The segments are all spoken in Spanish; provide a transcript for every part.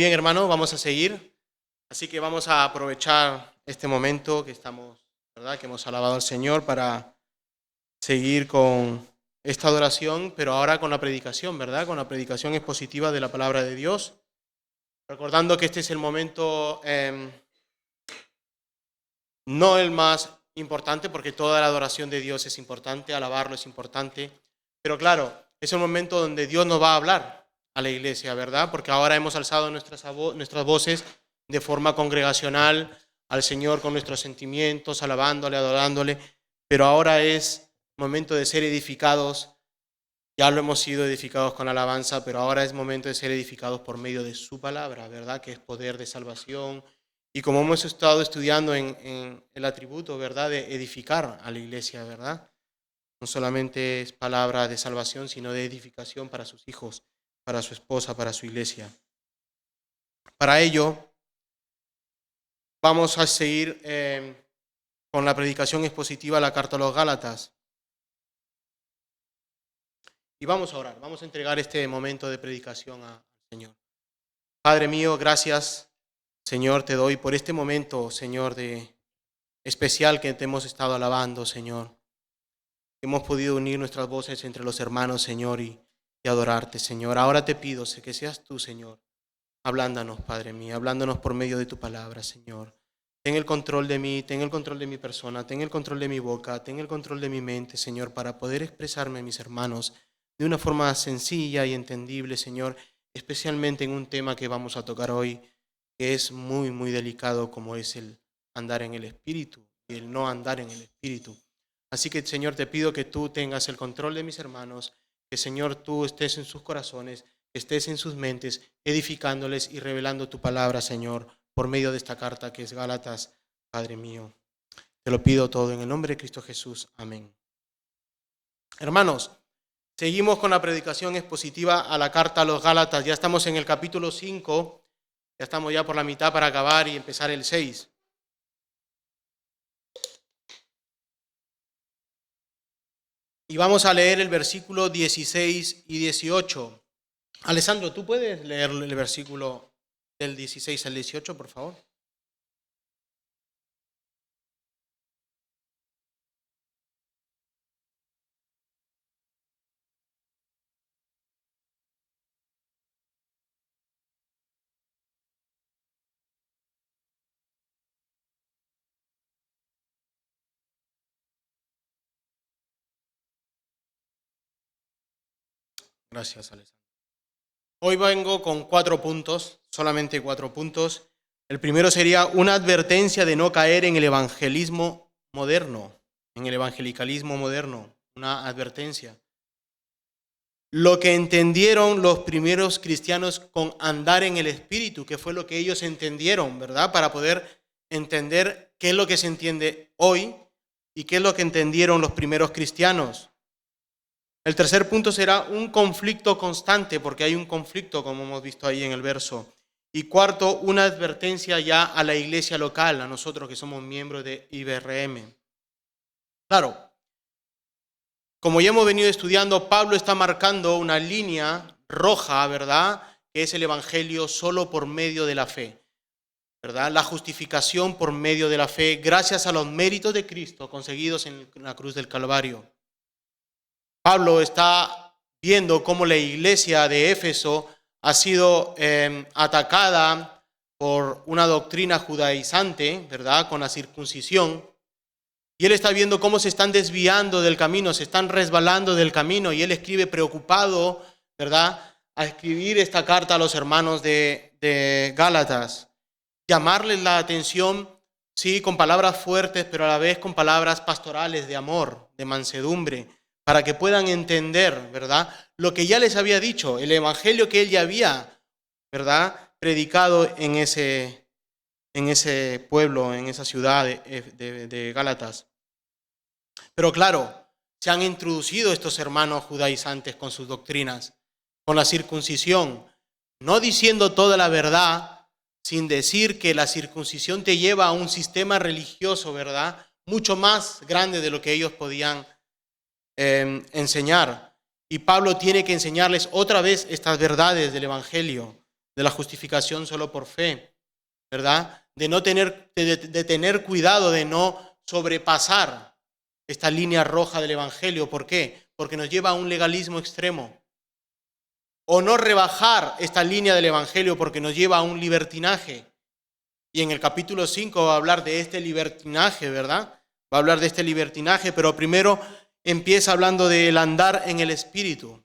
Muy bien, hermano, vamos a seguir. Así que vamos a aprovechar este momento que estamos, ¿verdad? Que hemos alabado al Señor para seguir con esta adoración, pero ahora con la predicación, ¿verdad? Con la predicación expositiva de la palabra de Dios. Recordando que este es el momento no el más importante, porque toda la adoración de Dios es importante, alabarlo es importante, pero claro, es el momento donde Dios nos va a hablar a la iglesia, ¿verdad? Porque ahora hemos alzado nuestras voces de forma congregacional al Señor con nuestros sentimientos, alabándole, adorándole, pero ahora es momento de ser edificados. Ya lo hemos sido edificados con alabanza, pero ahora es momento de ser edificados por medio de su palabra, ¿verdad? Que es poder de salvación. Y como hemos estado estudiando en el atributo, ¿verdad? De edificar a la iglesia, ¿verdad? No solamente es palabra de salvación, sino de edificación para sus hijos, para su esposa, para su iglesia. Para ello, vamos a seguir con la predicación expositiva de la carta a los Gálatas. Y vamos a orar, vamos a entregar este momento de predicación al Señor. Padre mío, gracias, Señor, te doy por este momento, Señor, de especial que te hemos estado alabando, Señor. Hemos podido unir nuestras voces entre los hermanos, Señor, y adorarte, Señor. Ahora te pido que seas tú, Señor, hablándonos, Padre mío, hablándonos por medio de tu palabra, Señor. Ten el control de mí, ten el control de mi persona, ten el control de mi boca, ten el control de mi mente, Señor, para poder expresarme a mis hermanos de una forma sencilla y entendible, Señor, especialmente en un tema que vamos a tocar hoy, que es muy, muy delicado, como es el andar en el Espíritu y el no andar en el Espíritu. Así que, Señor, te pido que tú tengas el control de mis hermanos, que, Señor, tú estés en sus corazones, que estés en sus mentes, edificándoles y revelando tu palabra, Señor, por medio de esta carta que es Gálatas, Padre mío. Te lo pido todo en el nombre de Cristo Jesús. Amén. Hermanos, seguimos con la predicación expositiva a la carta a los Gálatas. Ya estamos en el capítulo 5, ya estamos ya por la mitad para acabar y empezar el 6. Y vamos a leer el versículo 16 y 18. Alessandro, ¿tú puedes leer el versículo del 16 al 18, por favor? Gracias, Alessandro. Hoy vengo con 4 puntos, solamente 4 puntos. El primero sería una advertencia de no caer en el evangelismo moderno, en el evangelicalismo moderno, una advertencia. Lo que entendieron los primeros cristianos con andar en el Espíritu, que fue lo que ellos entendieron, ¿verdad? Para poder entender qué es lo que se entiende hoy y qué es lo que entendieron los primeros cristianos. El tercer punto será un conflicto constante, porque hay un conflicto, como hemos visto ahí en el verso. Y cuarto, una advertencia ya a la iglesia local, a nosotros que somos miembros de IBRM. Claro, como ya hemos venido estudiando, Pablo está marcando una línea roja, ¿verdad? Que es el evangelio solo por medio de la fe, ¿verdad? La justificación por medio de la fe, gracias a los méritos de Cristo conseguidos en la cruz del Calvario. Pablo está viendo cómo la iglesia de Éfeso ha sido atacada por una doctrina judaizante, ¿verdad? Con la circuncisión. Y él está viendo cómo se están desviando del camino, se están resbalando del camino. Y él escribe preocupado, ¿verdad? A escribir esta carta a los hermanos de Gálatas. Llamarles la atención, sí, con palabras fuertes, pero a la vez con palabras pastorales de amor, de mansedumbre, para que puedan entender, ¿verdad? Lo que ya les había dicho, el evangelio que él ya había, ¿verdad? Predicado en ese pueblo, en esa ciudad de Gálatas. Pero claro, se han introducido estos hermanos judaizantes con sus doctrinas, con la circuncisión, no diciendo toda la verdad, sin decir que la circuncisión te lleva a un sistema religioso, ¿verdad? Mucho más grande de lo que ellos podían enseñar. Y Pablo tiene que enseñarles otra vez estas verdades del evangelio, de la justificación solo por fe, ¿verdad? De tener cuidado de no sobrepasar esta línea roja del Evangelio. ¿Por qué? Porque nos lleva a un legalismo extremo. O no rebajar esta línea del Evangelio porque nos lleva a un libertinaje. Y en el capítulo 5 va a hablar de este libertinaje, ¿verdad? Va a hablar de este libertinaje, pero primero empieza hablando del andar en el Espíritu.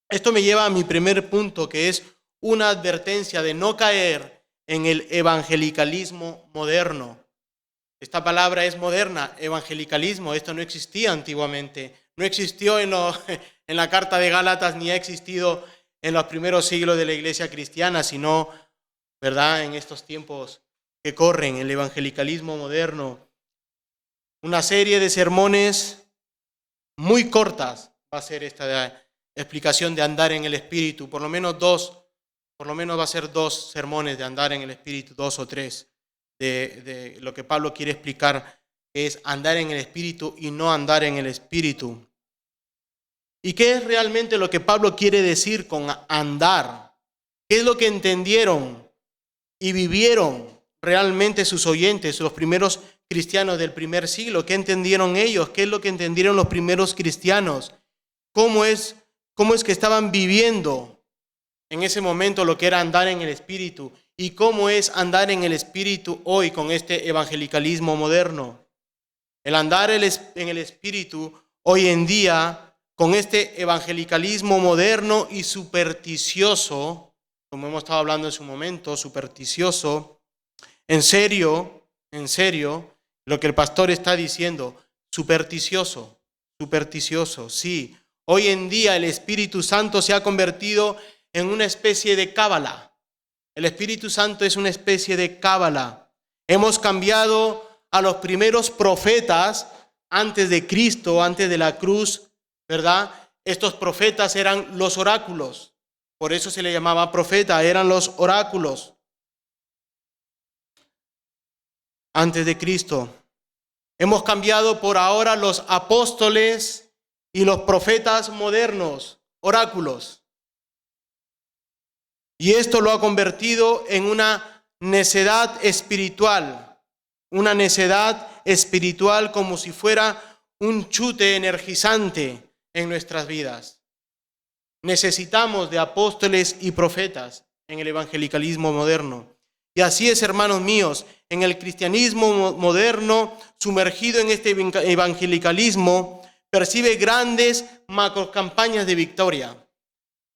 Esto me lleva a mi primer punto, que es una advertencia de no caer en el evangelicalismo moderno. Esta palabra es moderna, evangelicalismo. Esto no existía antiguamente. No existió en la carta de Gálatas, ni ha existido en los primeros siglos de la iglesia cristiana, sino, ¿verdad?, en estos tiempos que corren, el evangelicalismo moderno. Una serie de sermones muy cortas va a ser esta explicación de andar en el Espíritu, por lo menos va a ser 2 sermones de andar en el Espíritu, 2 o 3, de lo que Pablo quiere explicar, que es andar en el Espíritu y no andar en el Espíritu. ¿Y qué es realmente lo que Pablo quiere decir con andar? ¿Qué es lo que entendieron y vivieron realmente sus oyentes, los primeros cristianos del primer siglo? ¿Qué entendieron ellos? ¿Qué es lo que entendieron los primeros cristianos? ¿Cómo es que estaban viviendo en ese momento lo que era andar en el Espíritu? ¿Y cómo es andar en el Espíritu hoy con este evangelicalismo moderno? El andar en el Espíritu hoy en día con este evangelicalismo moderno y supersticioso, como hemos estado hablando en su momento, supersticioso, en serio, lo que el pastor está diciendo, supersticioso, sí. Hoy en día el Espíritu Santo se ha convertido en una especie de cábala. El Espíritu Santo es una especie de cábala. Hemos cambiado a los primeros profetas antes de Cristo, antes de la cruz, ¿verdad? Estos profetas eran los oráculos. Por eso se le llamaba profeta, eran los oráculos antes de Cristo. Hemos cambiado por ahora los apóstoles y los profetas modernos, oráculos. Y esto lo ha convertido en una necedad espiritual como si fuera un chute energizante en nuestras vidas. Necesitamos de apóstoles y profetas en el evangelicalismo moderno. Y así es, hermanos míos, en el cristianismo moderno, sumergido en este evangelicalismo, percibe grandes macrocampañas de victoria.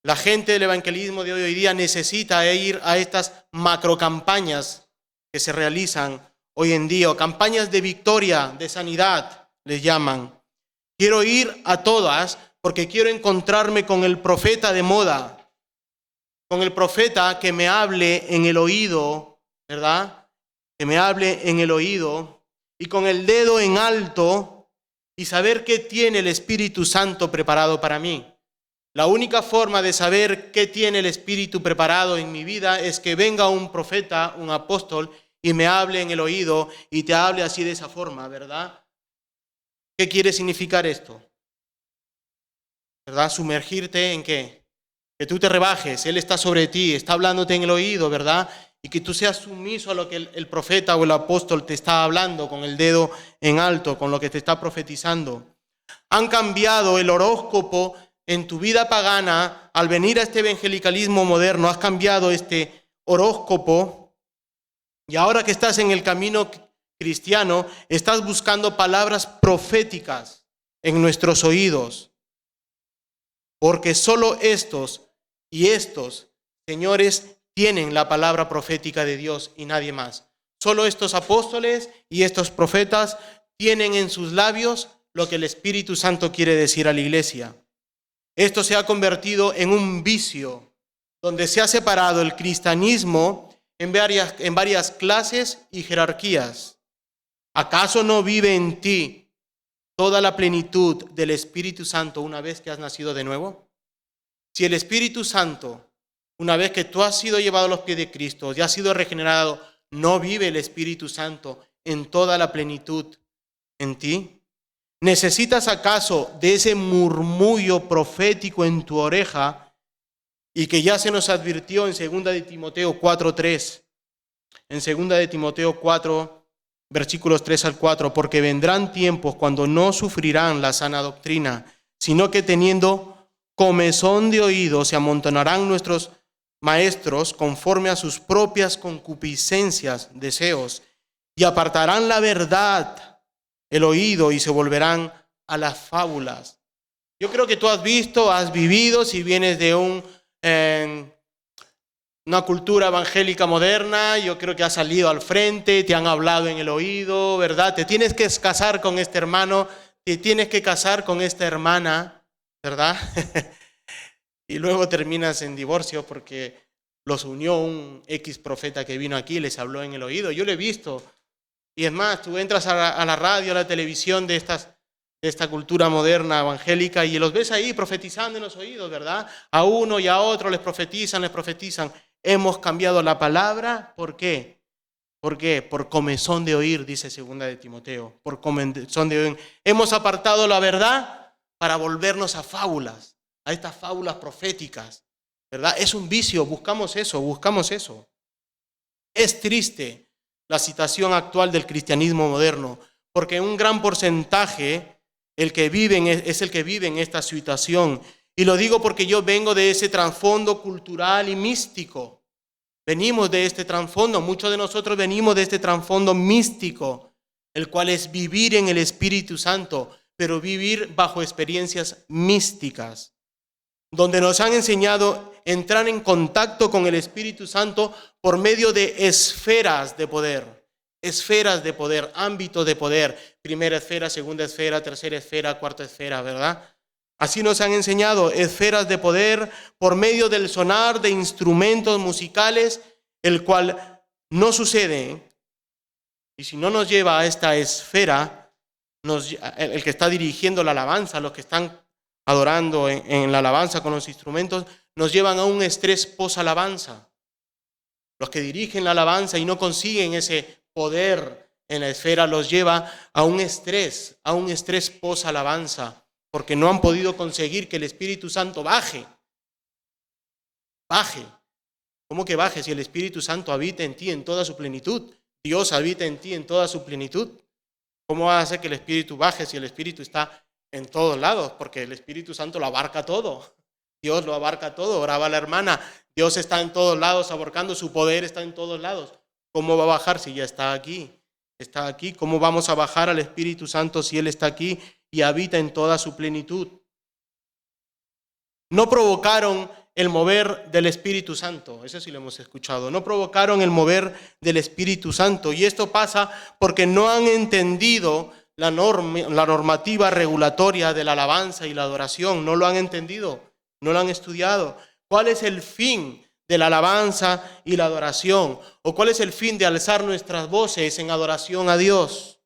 La gente del evangelismo de hoy día necesita ir a estas macrocampañas que se realizan hoy en día, o campañas de victoria, de sanidad, les llaman. Quiero ir a todas porque quiero encontrarme con el profeta de moda, con el profeta que me hable en el oído, ¿verdad? Que me hable en el oído y con el dedo en alto y saber qué tiene el Espíritu Santo preparado para mí. La única forma de saber qué tiene el Espíritu preparado en mi vida es que venga un profeta, un apóstol, y me hable en el oído y te hable así de esa forma, ¿verdad? ¿Qué quiere significar esto? ¿Verdad? Sumergirte en qué? Que tú te rebajes, Él está sobre ti, está hablándote en el oído, ¿verdad? Y que tú seas sumiso a lo que el profeta o el apóstol te está hablando con el dedo en alto, con lo que te está profetizando. Han cambiado el horóscopo en tu vida pagana. Al venir a este evangelicalismo moderno, has cambiado este horóscopo y ahora que estás en el camino cristiano, estás buscando palabras proféticas en nuestros oídos. Porque solo estos, señores, tienen la palabra profética de Dios y nadie más. Solo estos apóstoles y estos profetas tienen en sus labios lo que el Espíritu Santo quiere decir a la iglesia. Esto se ha convertido en un vicio, donde se ha separado el cristianismo en varias clases y jerarquías. ¿Acaso no vive en ti toda la plenitud del Espíritu Santo una vez que has nacido de nuevo? Si el Espíritu Santo, una vez que tú has sido llevado a los pies de Cristo y has sido regenerado, no vive el Espíritu Santo en toda la plenitud en ti, ¿necesitas acaso de ese murmullo profético en tu oreja y que ya se nos advirtió en 2 de Timoteo 4:3. En 2 de Timoteo 4, versículos 3 al 4, porque vendrán tiempos cuando no sufrirán la sana doctrina, sino que teniendo comezón de oído se amontonarán nuestros maestros conforme a sus propias concupiscencias, deseos, y apartarán la verdad, el oído, y se volverán a las fábulas. Yo creo que tú has visto, has vivido, si vienes de una cultura evangélica moderna, yo creo que has salido al frente, te han hablado en el oído, ¿verdad? Te tienes que casar con este hermano, te tienes que casar con esta hermana, ¿verdad? Y luego terminas en divorcio porque los unió un X profeta que vino aquí y les habló en el oído. Yo lo he visto. Y es más, tú entras a la radio, a la televisión de esta cultura moderna evangélica y los ves ahí profetizando en los oídos, ¿verdad? A uno y a otro les profetizan. Hemos cambiado la palabra. ¿Por qué? ¿Por qué? Por comezón de oír, dice 2 de Timoteo. Por comezón de oír. Hemos apartado la verdad para volvernos a fábulas, a estas fábulas proféticas, ¿verdad? Es un vicio, buscamos eso. Es triste la situación actual del cristianismo moderno, porque un gran porcentaje es el que vive en esta situación. Y lo digo porque yo vengo de ese trasfondo cultural y místico. Venimos de este trasfondo, muchos de nosotros venimos de este trasfondo místico, el cual es vivir en el Espíritu Santo, pero vivir bajo experiencias místicas, donde nos han enseñado a entrar en contacto con el Espíritu Santo por medio de esferas de poder, ámbitos de poder, primera esfera, segunda esfera, tercera esfera, cuarta esfera, ¿verdad? Así nos han enseñado, esferas de poder por medio del sonar de instrumentos musicales, el cual no sucede. Y si no nos lleva a esta esfera, el que está dirigiendo la alabanza, los que están adorando en la alabanza con los instrumentos, nos llevan a un estrés post-alabanza. Los que dirigen la alabanza y no consiguen ese poder en la esfera los lleva a un estrés post-alabanza, porque no han podido conseguir que el Espíritu Santo baje. ¿Cómo que baje si el Espíritu Santo habita en ti en toda su plenitud? Dios habita en ti en toda su plenitud. ¿Cómo va a hacer que el Espíritu baje si el Espíritu está en todos lados? Porque el Espíritu Santo lo abarca todo. Dios lo abarca todo. Oraba la hermana. Dios está en todos lados abarcando. Su poder está en todos lados. ¿Cómo va a bajar si ya está aquí? Está aquí. ¿Cómo vamos a bajar al Espíritu Santo si Él está aquí y habita en toda su plenitud? No provocaron el mover del Espíritu Santo. Eso sí lo hemos escuchado. No provocaron el mover del Espíritu Santo. Y esto pasa porque no han entendido la normativa regulatoria de la alabanza y la adoración. No lo han entendido, no lo han estudiado. ¿Cuál es el fin de la alabanza y la adoración? ¿O cuál es el fin de alzar nuestras voces en adoración a Dios?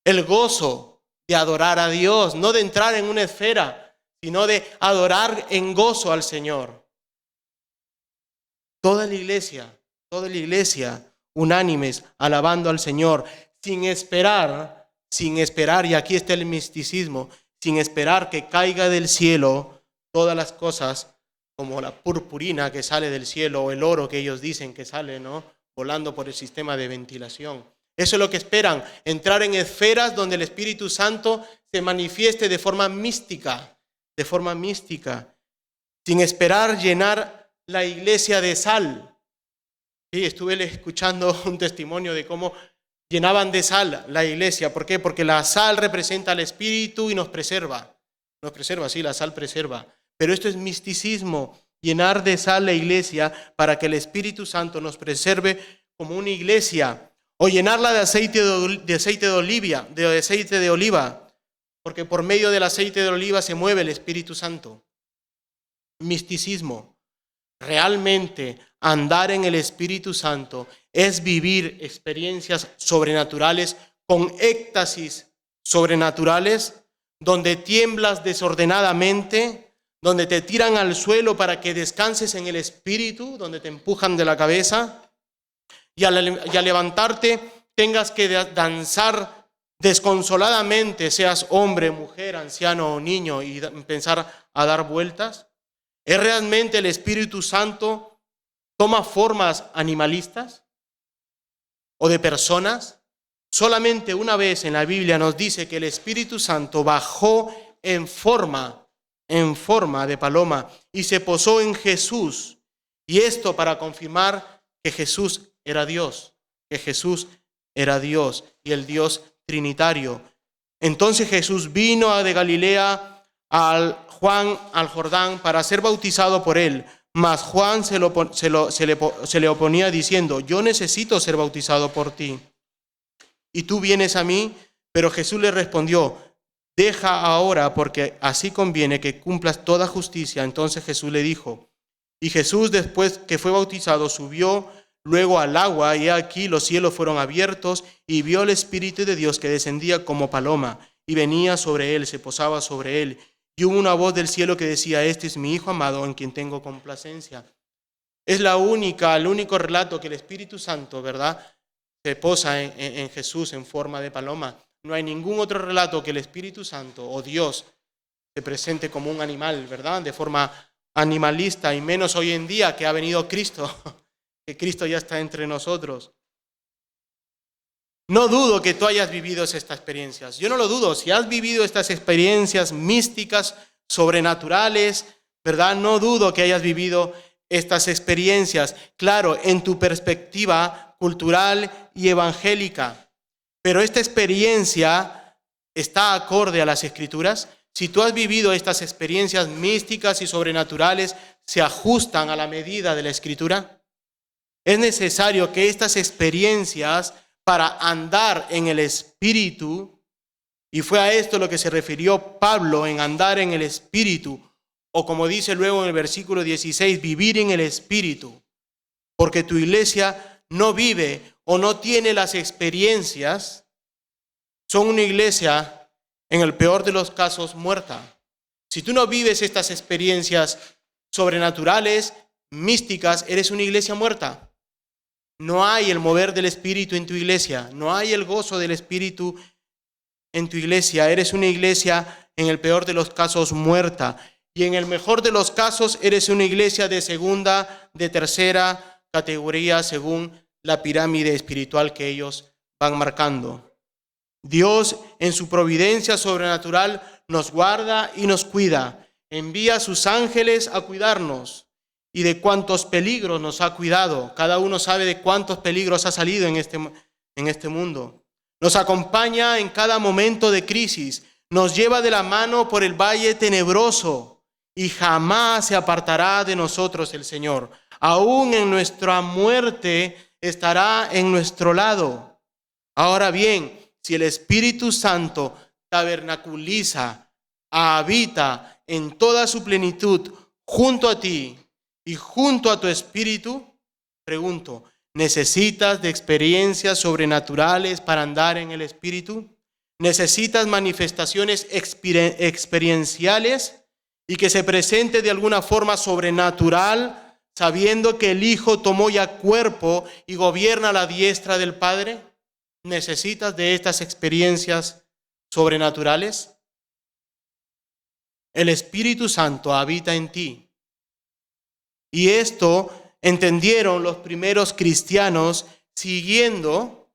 El gozo de adorar a Dios, no de entrar en una esfera, sino de adorar en gozo al Señor. Toda la iglesia, unánimes, alabando al Señor, sin esperar, y aquí está el misticismo, sin esperar que caiga del cielo todas las cosas, como la purpurina que sale del cielo, o el oro que ellos dicen que sale, ¿no?, volando por el sistema de ventilación. Eso es lo que esperan, entrar en esferas donde el Espíritu Santo se manifieste de forma mística, sin esperar llenar la iglesia de sal. Sí, estuve escuchando un testimonio de cómo llenaban de sal la iglesia. ¿Por qué? Porque la sal representa al Espíritu y nos preserva. Sí, la sal preserva. Pero esto es misticismo, llenar de sal la iglesia para que el Espíritu Santo nos preserve como una iglesia. O llenarla de aceite de oliva, porque por medio del aceite de oliva se mueve el Espíritu Santo. Misticismo. Realmente andar en el Espíritu Santo es vivir experiencias sobrenaturales con éxtasis sobrenaturales, donde tiemblas desordenadamente, donde te tiran al suelo para que descanses en el Espíritu, donde te empujan de la cabeza, y al levantarte tengas que danzar desconsoladamente, seas hombre, mujer, anciano o niño, y empezar a dar vueltas. ¿Es realmente el Espíritu Santo toma formas animalistas o de personas? Solamente una vez en la Biblia nos dice que el Espíritu Santo bajó en forma de paloma y se posó en Jesús. Y esto para confirmar que Jesús era Dios, y el Dios trinitario. Entonces Jesús vino de Galilea al Jordán para ser bautizado por él. Mas Juan se le oponía diciendo: yo necesito ser bautizado por ti, y tú vienes a mí. Pero Jesús le respondió: deja ahora, porque así conviene que cumplas toda justicia. Entonces Jesús le dijo, y Jesús, después que fue bautizado, subió luego al agua, y aquí los cielos fueron abiertos, y vio el Espíritu de Dios que descendía como paloma, y venía sobre él, se posaba sobre él. Y hubo una voz del cielo que decía: este es mi Hijo amado, en quien tengo complacencia. Es el único relato que el Espíritu Santo, ¿verdad?, se posa en Jesús en forma de paloma. No hay ningún otro relato que el Espíritu Santo o Dios se presente como un animal, ¿verdad?, de forma animalista, y menos hoy en día que ha venido Cristo, que Cristo ya está entre nosotros. No dudo que tú hayas vivido estas experiencias. Yo no lo dudo. Si has vivido estas experiencias místicas, sobrenaturales, ¿verdad? No dudo que hayas vivido estas experiencias, claro, en tu perspectiva cultural y evangélica. Pero esta experiencia está acorde a las Escrituras. Si tú has vivido estas experiencias místicas y sobrenaturales, ¿se ajustan a la medida de la Escritura? Es necesario que estas experiencias, para andar en el Espíritu, y fue a esto lo que se refirió Pablo en andar en el Espíritu, o como dice luego en el versículo 16, vivir en el Espíritu, porque tu iglesia no vive o no tiene las experiencias, son una iglesia, en el peor de los casos, muerta. Si tú no vives estas experiencias sobrenaturales, místicas, eres una iglesia muerta. No hay el mover del Espíritu en tu iglesia, no hay el gozo del Espíritu en tu iglesia. Eres una iglesia, en el peor de los casos, muerta. Y en el mejor de los casos, eres una iglesia de segunda, de tercera categoría, según la pirámide espiritual que ellos van marcando. Dios, en su providencia sobrenatural, nos guarda y nos cuida. Envía a sus ángeles a cuidarnos. Y de cuántos peligros nos ha cuidado. Cada uno sabe de cuántos peligros ha salido en este mundo. Nos acompaña en cada momento de crisis. Nos lleva de la mano por el valle tenebroso. Y jamás se apartará de nosotros el Señor. Aún en nuestra muerte estará en nuestro lado. Ahora bien, si el Espíritu Santo tabernaculiza, habita en toda su plenitud junto a ti y junto a tu espíritu, pregunto, ¿necesitas de experiencias sobrenaturales para andar en el Espíritu? ¿Necesitas manifestaciones experienciales y que se presente de alguna forma sobrenatural, sabiendo que el Hijo tomó ya cuerpo y gobierna a la diestra del Padre? ¿Necesitas de estas experiencias sobrenaturales? El Espíritu Santo habita en ti. Y esto entendieron los primeros cristianos siguiendo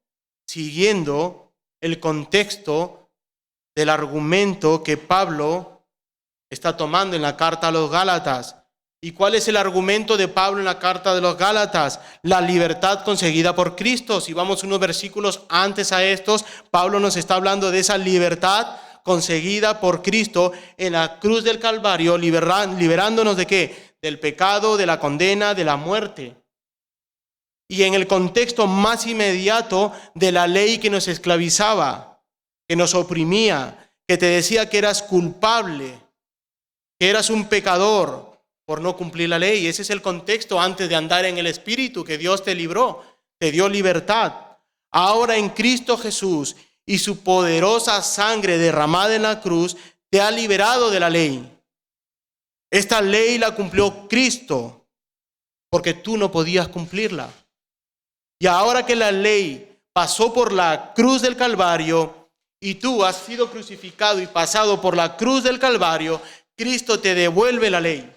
el contexto del argumento que Pablo está tomando en la carta a los Gálatas. ¿Y cuál es el argumento de Pablo en la carta de los Gálatas? La libertad conseguida por Cristo. Si vamos unos versículos antes a estos, Pablo nos está hablando de esa libertad conseguida por Cristo en la cruz del Calvario, liberándonos ¿de qué? Del pecado, de la condena, de la muerte. Y en el contexto más inmediato de la ley que nos esclavizaba, que nos oprimía, que te decía que eras culpable, que eras un pecador por no cumplir la ley. Ese es el contexto antes de andar en el Espíritu, que Dios te libró, te dio libertad. Ahora en Cristo Jesús y su poderosa sangre derramada en la cruz te ha liberado de la ley. Esta ley la cumplió Cristo porque tú no podías cumplirla. Y ahora que la ley pasó por la cruz del Calvario y tú has sido crucificado y pasado por la cruz del Calvario, Cristo te devuelve la ley.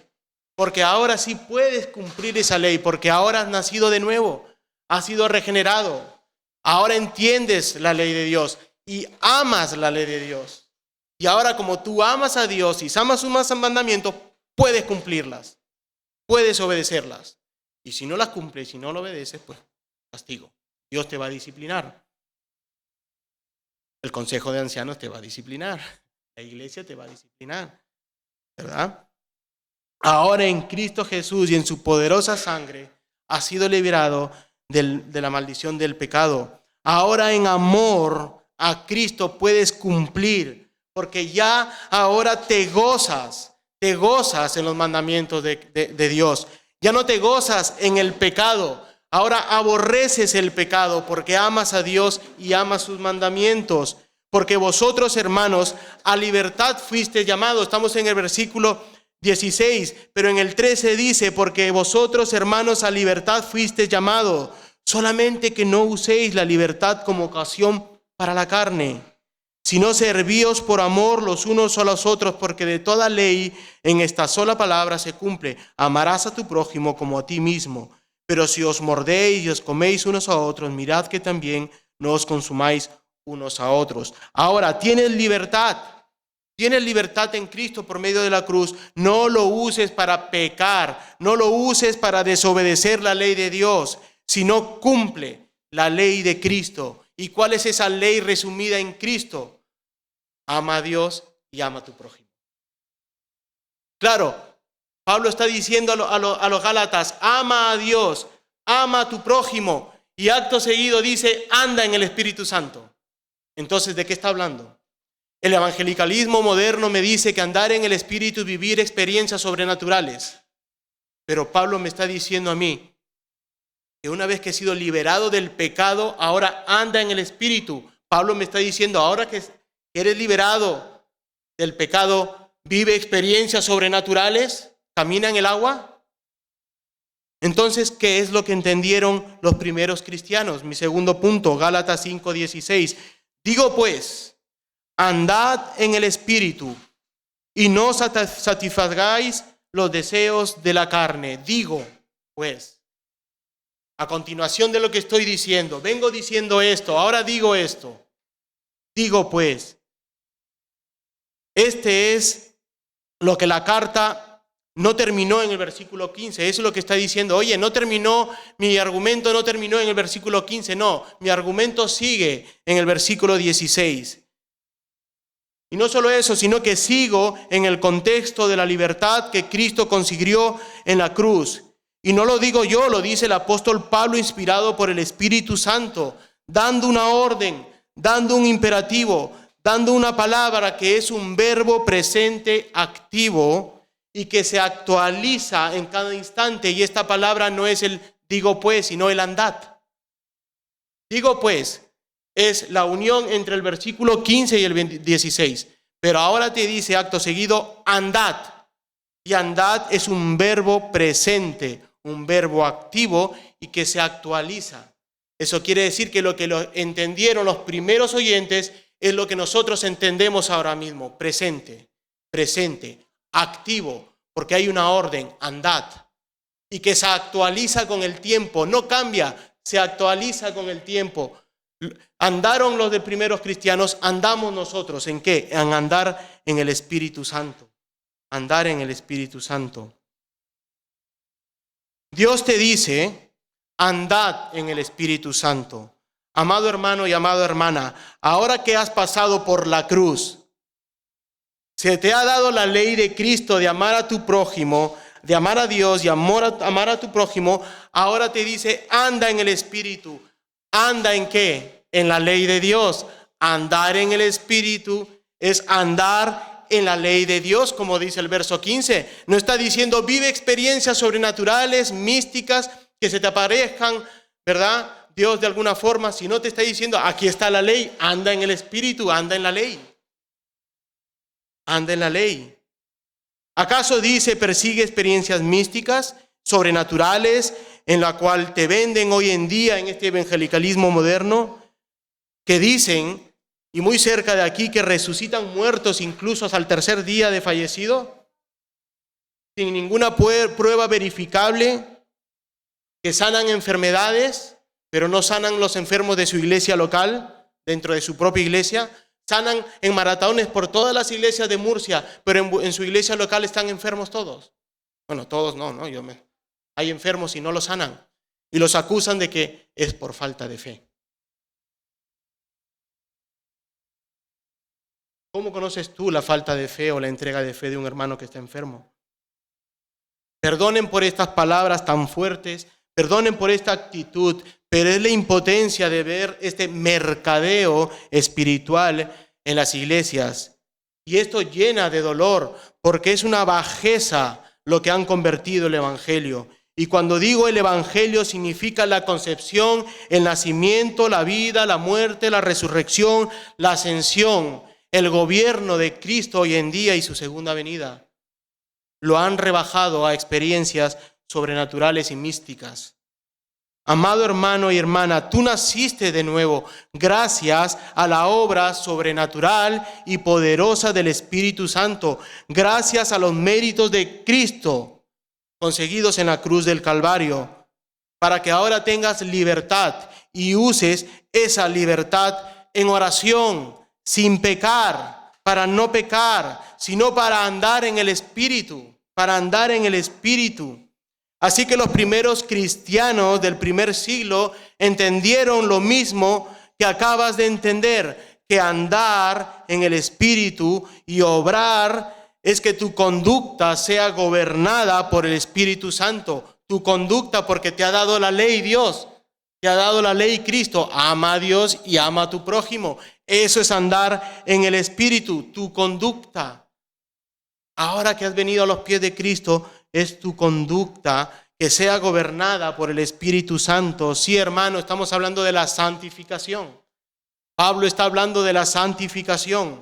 porque ahora sí puedes cumplir esa ley, porque ahora has nacido de nuevo, has sido regenerado, ahora entiendes la ley de Dios y amas la ley de Dios. Y ahora como tú amas a Dios y amas sus mandamientos, puedes cumplirlas, puedes obedecerlas. Y si no las cumples, si no lo obedeces, pues castigo. Dios te va a disciplinar. El consejo de ancianos te va a disciplinar. La iglesia te va a disciplinar, ¿verdad? Ahora en Cristo Jesús y en su poderosa sangre has sido liberado de la maldición del pecado. Ahora en amor a Cristo puedes cumplir, porque ya ahora te gozas en los mandamientos de Dios. Ya no te gozas en el pecado. Ahora aborreces el pecado porque amas a Dios y amas sus mandamientos. Porque vosotros, hermanos, a libertad fuisteis llamados. Estamos en el versículo 16, pero en el 13 dice, porque vosotros, hermanos, a libertad fuisteis llamados, solamente que no uséis la libertad como ocasión para la carne, sino servíos por amor los unos a los otros, porque de toda ley en esta sola palabra se cumple: amarás a tu prójimo como a ti mismo. Pero si os mordéis y os coméis unos a otros, mirad que también no os consumáis unos a otros. Ahora tienes libertad en Cristo por medio de la cruz. No lo uses para pecar, no lo uses para desobedecer la ley de Dios, sino cumple la ley de Cristo. ¿Y cuál es esa ley resumida en Cristo? Ama a Dios y ama a tu prójimo. Claro, Pablo está diciendo a los Gálatas: ama a Dios, ama a tu prójimo, y acto seguido dice: anda en el Espíritu Santo. Entonces, ¿de qué está hablando? El evangelicalismo moderno me dice que andar en el Espíritu y vivir experiencias sobrenaturales. Pero Pablo me está diciendo a mí que una vez que he sido liberado del pecado, ahora anda en el Espíritu. Pablo me está diciendo, ahora que eres liberado del pecado, vive experiencias sobrenaturales, camina en el agua. Entonces, ¿qué es lo que entendieron los primeros cristianos? Mi segundo punto, Gálatas 5:16. Digo pues, andad en el Espíritu y no satisfagáis los deseos de la carne. Digo pues, a continuación de lo que estoy diciendo, vengo diciendo esto, ahora digo esto. Digo pues, este es lo que la carta no terminó en el versículo 15. Eso es lo que está diciendo. Oye, mi argumento no terminó en el versículo 15. No, mi argumento sigue en el versículo 16. Y no solo eso, sino que sigo en el contexto de la libertad que Cristo consiguió en la cruz. Y no lo digo yo, lo dice el apóstol Pablo, inspirado por el Espíritu Santo, dando una orden, dando un imperativo, dando una palabra que es un verbo presente activo y que se actualiza en cada instante. Y esta palabra no es el digo pues, sino el andad. Digo pues es la unión entre el versículo 15 y el 16. Pero ahora te dice acto seguido, andad. Y andad es un verbo presente, un verbo activo y que se actualiza. Eso quiere decir que lo entendieron los primeros oyentes es lo que nosotros entendemos ahora mismo, presente, activo, porque hay una orden, andad, y que se actualiza con el tiempo, no cambia, se actualiza con el tiempo. Andaron los de primeros cristianos, andamos nosotros, ¿en qué? En andar en el Espíritu Santo, andar en el Espíritu Santo. Dios te dice, andad en el Espíritu Santo. Amado hermano y amada hermana, ahora que has pasado por la cruz, se te ha dado la ley de Cristo de amar a tu prójimo, de amar a Dios y amar a tu prójimo. Ahora te dice, anda en el Espíritu. ¿Anda en qué? En la ley de Dios. Andar en el Espíritu es andar en la ley de Dios, como dice el verso 15. No está diciendo, vive experiencias sobrenaturales, místicas, que se te aparezcan, ¿verdad? Dios de alguna forma, sino te está diciendo, aquí está la ley, anda en el Espíritu, anda en la ley. Anda en la ley. ¿Acaso dice persigue experiencias místicas, sobrenaturales, en la cual te venden hoy en día en este evangelicalismo moderno, que dicen, y muy cerca de aquí, que resucitan muertos incluso hasta el tercer día de fallecido? sin ninguna prueba verificable, que sanan enfermedades, pero no sanan los enfermos de su iglesia local, dentro de su propia iglesia. Sanan en maratones por todas las iglesias de Murcia, pero en su iglesia local están enfermos todos. Bueno, todos no, hay enfermos y no los sanan. Y los acusan de que es por falta de fe. ¿Cómo conoces tú la falta de fe o la entrega de fe de un hermano que está enfermo? Perdonen por estas palabras tan fuertes, perdonen por esta actitud, pero es la impotencia de ver este mercadeo espiritual en las iglesias. Y esto llena de dolor, porque es una bajeza lo que han convertido el evangelio. Y cuando digo el evangelio significa la concepción, el nacimiento, la vida, la muerte, la resurrección, la ascensión, el gobierno de Cristo hoy en día y su segunda venida. Lo han rebajado a experiencias sobrenaturales y místicas. Amado hermano y hermana, tú naciste de nuevo gracias a la obra sobrenatural y poderosa del Espíritu Santo, gracias a los méritos de Cristo conseguidos en la cruz del Calvario, para que ahora tengas libertad y uses esa libertad en oración, sin pecar, para no pecar, sino para andar en el Espíritu, para andar en el Espíritu. Así que los primeros cristianos del primer siglo entendieron lo mismo que acabas de entender, que andar en el Espíritu y obrar es que tu conducta sea gobernada por el Espíritu Santo. Tu conducta, porque te ha dado la ley Dios, te ha dado la ley Cristo. Ama a Dios y ama a tu prójimo. Eso es andar en el Espíritu, tu conducta. Ahora que has venido a los pies de Cristo, es tu conducta que sea gobernada por el Espíritu Santo. Sí, hermano, estamos hablando de la santificación. Pablo está hablando de la santificación.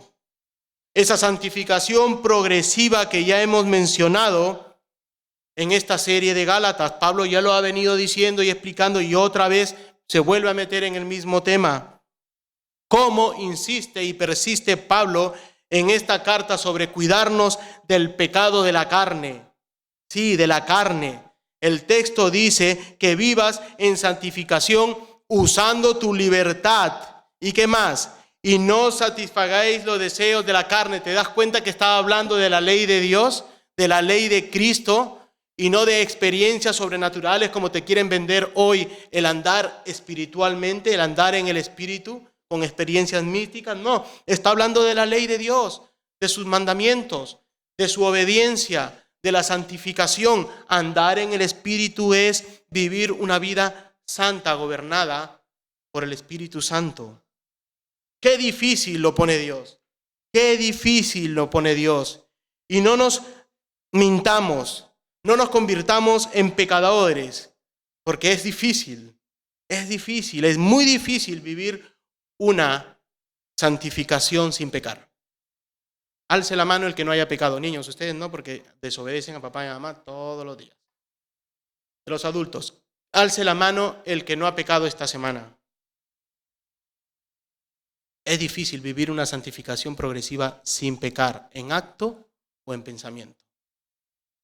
Esa santificación progresiva que ya hemos mencionado en esta serie de Gálatas. Pablo ya lo ha venido diciendo y explicando y otra vez se vuelve a meter en el mismo tema. ¿Cómo insiste y persiste Pablo en esta carta sobre cuidarnos del pecado de la carne? Sí, de la carne. El texto dice que vivas en santificación usando tu libertad. ¿Y qué más? Y no satisfagáis los deseos de la carne. ¿Te das cuenta que estaba hablando de la ley de Dios, de la ley de Cristo, y no de experiencias sobrenaturales como te quieren vender hoy, el andar espiritualmente, el andar en el Espíritu, con experiencias místicas? No, está hablando de la ley de Dios, de sus mandamientos, de su obediencia, de la santificación. Andar en el Espíritu es vivir una vida santa, gobernada por el Espíritu Santo. Qué difícil lo pone Dios. Qué difícil lo pone Dios. Y no nos mintamos, no nos convirtamos en pecadores, porque es difícil, es muy difícil vivir una santificación sin pecar. Alce la mano el que no haya pecado. Niños, ustedes no, porque desobedecen a papá y a mamá todos los días. De los adultos, alce la mano el que no ha pecado esta semana. Es difícil vivir una santificación progresiva sin pecar, en acto o en pensamiento.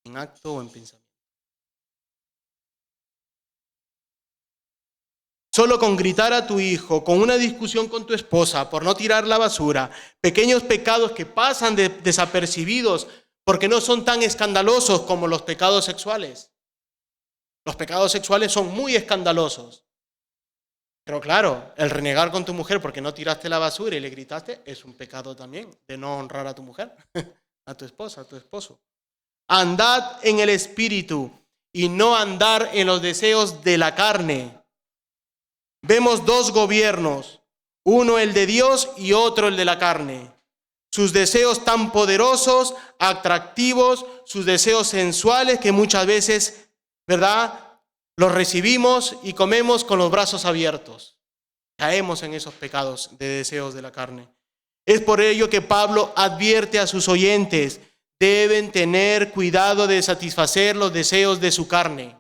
En acto o en pensamiento. Solo con gritar a tu hijo, con una discusión con tu esposa por no tirar la basura, pequeños pecados que pasan desapercibidos porque no son tan escandalosos como los pecados sexuales. Los pecados sexuales son muy escandalosos. Pero claro, el renegar con tu mujer porque no tiraste la basura y le gritaste es un pecado también, de no honrar a tu mujer, a tu esposa, a tu esposo. Andad en el Espíritu y no andar en los deseos de la carne. Vemos dos gobiernos, uno el de Dios y otro el de la carne. Sus deseos tan poderosos, atractivos, sus deseos sensuales que muchas veces, ¿verdad?, los recibimos y comemos con los brazos abiertos. Caemos en esos pecados de deseos de la carne. Es por ello que Pablo advierte a sus oyentes, deben tener cuidado de satisfacer los deseos de su carne.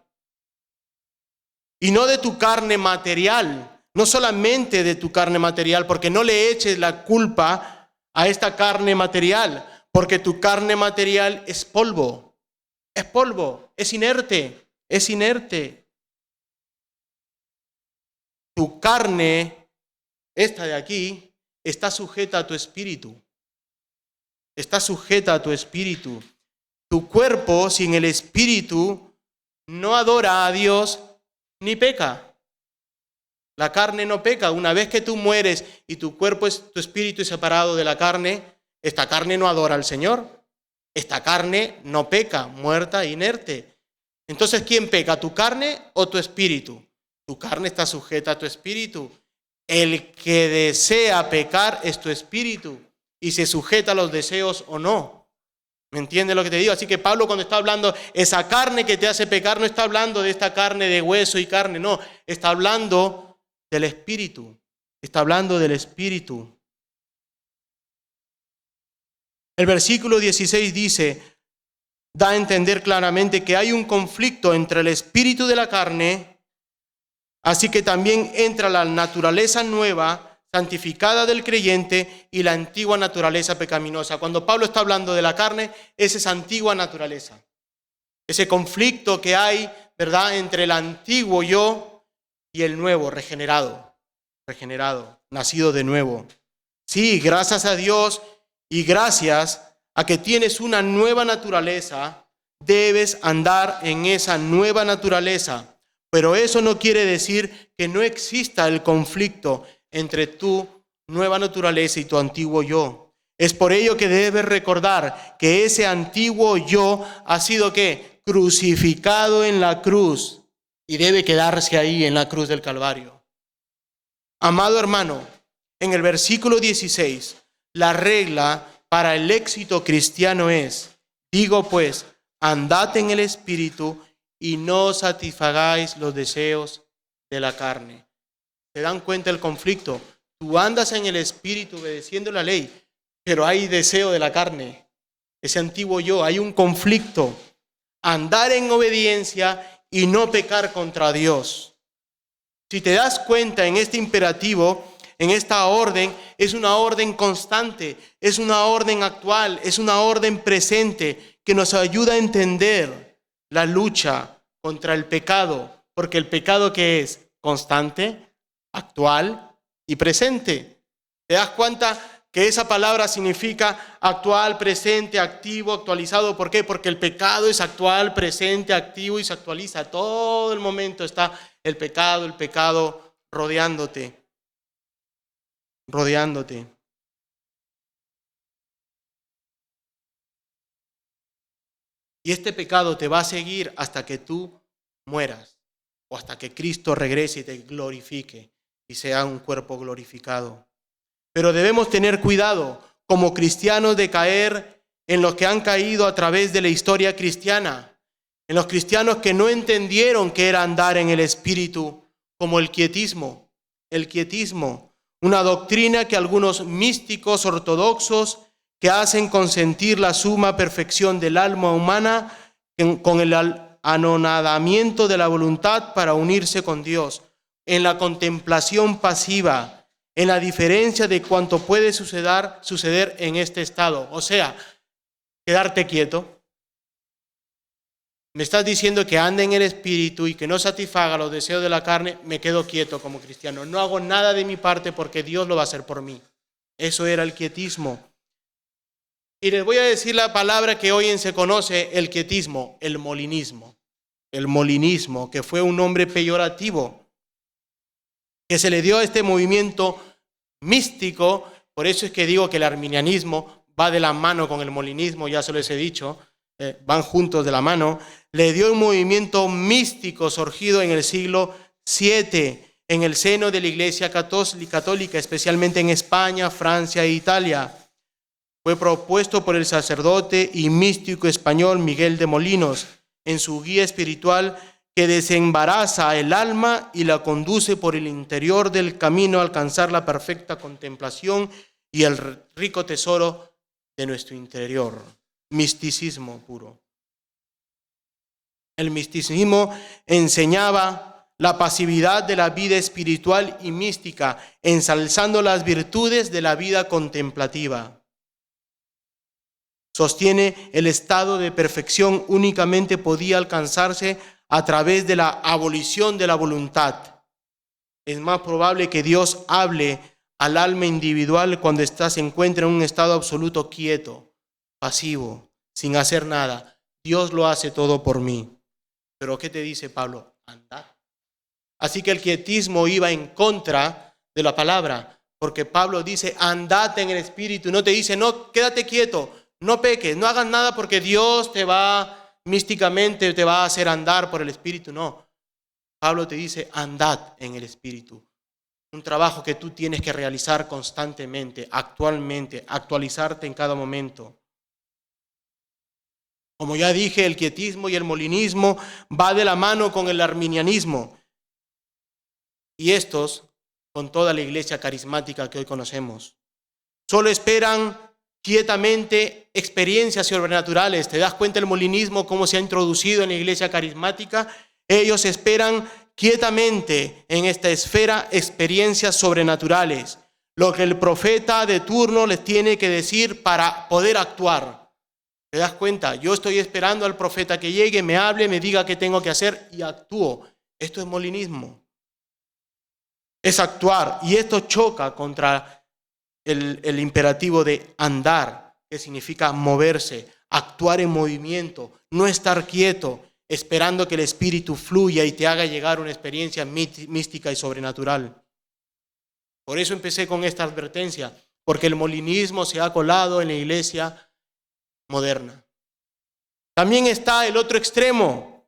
Y no de tu carne material, no solamente de tu carne material, porque no le eches la culpa a esta carne material, porque tu carne material es polvo, es polvo, es inerte, es inerte. Tu carne, esta de aquí, está sujeta a tu espíritu. Está sujeta a tu espíritu. Tu cuerpo sin el espíritu no adora a Dios ni peca. La carne no peca. Una vez que tú mueres y tu cuerpo, tu espíritu es separado de la carne, esta carne no adora al Señor. Esta carne no peca, muerta e inerte. Entonces, ¿quién peca? ¿Tu carne o tu espíritu? Tu carne está sujeta a tu espíritu. El que desea pecar es tu espíritu y se sujeta a los deseos o no. ¿Me entiendes lo que te digo? Así que Pablo, cuando está hablando, esa carne que te hace pecar, no está hablando de esta carne de hueso y carne, no. Está hablando del espíritu. Está hablando del espíritu. El versículo 16 dice, da a entender claramente que hay un conflicto entre el espíritu de la carne, así que también entra la naturaleza nueva, santificada del creyente, y la antigua naturaleza pecaminosa. Cuando Pablo está hablando de la carne, es esa antigua naturaleza. Ese conflicto que hay, ¿verdad?, entre el antiguo yo y el nuevo, regenerado, nacido de nuevo. Sí, gracias a Dios y gracias a que tienes una nueva naturaleza, debes andar en esa nueva naturaleza. Pero eso no quiere decir que no exista el conflicto entre tu nueva naturaleza y tu antiguo yo. Es por ello que debes recordar que ese antiguo yo ha sido ¿qué? Crucificado en la cruz y debe quedarse ahí en la cruz del Calvario. Amado hermano, en el versículo 16, la regla para el éxito cristiano es, digo pues, andad en el Espíritu y no satisfagáis los deseos de la carne. ¿Se dan cuenta del conflicto? Tú andas en el Espíritu obedeciendo la ley, pero hay deseo de la carne. Ese antiguo yo, hay un conflicto. Andar en obediencia y no pecar contra Dios. Si te das cuenta en este imperativo, en esta orden, es una orden constante, es una orden actual, es una orden presente que nos ayuda a entender la lucha contra el pecado, porque el pecado ¿qué es? Constante, actual y presente. ¿Te das cuenta que esa palabra significa actual, presente, activo, actualizado? ¿Por qué? Porque el pecado es actual, presente, activo y se actualiza. Todo el momento está el pecado rodeándote. Y este pecado te va a seguir hasta que tú mueras o hasta que Cristo regrese y te glorifique y sea un cuerpo glorificado. Pero debemos tener cuidado como cristianos de caer en los que han caído a través de la historia cristiana, en los cristianos que no entendieron qué era andar en el Espíritu, como el quietismo, una doctrina que algunos místicos ortodoxos que hacen consentir la suma perfección del alma humana con el anonadamiento de la voluntad para unirse con Dios, en la contemplación pasiva, en la diferencia de cuanto puede suceder en este estado. O sea, quedarte quieto. Me estás diciendo que ande en el Espíritu y que no satisfaga los deseos de la carne, me quedo quieto como cristiano. No hago nada de mi parte porque Dios lo va a hacer por mí. Eso era el quietismo. Y les voy a decir la palabra que hoy en se conoce, el quietismo, el molinismo. El molinismo, que fue un nombre peyorativo, que se le dio a este movimiento místico. Por eso es que digo que el arminianismo va de la mano con el molinismo, ya se les he dicho, van juntos de la mano. Le dio un movimiento místico surgido en el siglo VII, en el seno de la Iglesia católica, especialmente en España, Francia e Italia. Fue propuesto por el sacerdote y místico español Miguel de Molinos en su guía espiritual que desembaraza el alma y la conduce por el interior del camino a alcanzar la perfecta contemplación y el rico tesoro de nuestro interior. Misticismo puro. El misticismo enseñaba la pasividad de la vida espiritual y mística, ensalzando las virtudes de la vida contemplativa. sostiene el estado de perfección únicamente podía alcanzarse a través de la abolición de la voluntad. Es más probable que Dios hable al alma individual cuando ésta se encuentra en un estado absoluto quieto, pasivo, sin hacer nada. Dios lo hace todo por mí. Pero ¿qué te dice Pablo? Andad. Así que el quietismo iba en contra de la palabra, porque Pablo dice, andad en el Espíritu. No te dice, no, quédate quieto, no peques, no hagas nada porque Dios místicamente te va a hacer andar por el Espíritu. No, Pablo te dice, andad en el Espíritu. Un trabajo que tú tienes que realizar constantemente, actualmente, actualizarte en cada momento. Como ya dije, el quietismo y el molinismo va de la mano con el arminianismo. Y estos, con toda la iglesia carismática que hoy conocemos, solo esperan quietamente experiencias sobrenaturales. ¿Te das cuenta el molinismo cómo se ha introducido en la iglesia carismática? Ellos esperan quietamente en esta esfera experiencias sobrenaturales, lo que el profeta de turno les tiene que decir para poder actuar. ¿Te das cuenta? Yo estoy esperando al profeta que llegue, me hable, me diga qué tengo que hacer y actúo. Esto es molinismo. Es actuar, y esto choca contra el imperativo de andar, que significa moverse, actuar en movimiento, no estar quieto, esperando que el Espíritu fluya y te haga llegar una experiencia mística y sobrenatural. Por eso empecé con esta advertencia, porque el molinismo se ha colado en la iglesia moderna. También está el otro extremo,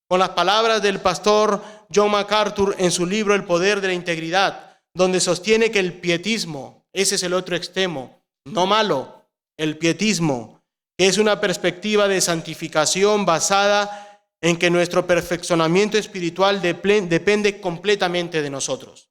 con las palabras del pastor John MacArthur en su libro El poder de la integridad, donde sostiene que el pietismo, ese es el otro extremo, no malo, el pietismo, que es una perspectiva de santificación basada en que nuestro perfeccionamiento espiritual depende completamente de nosotros.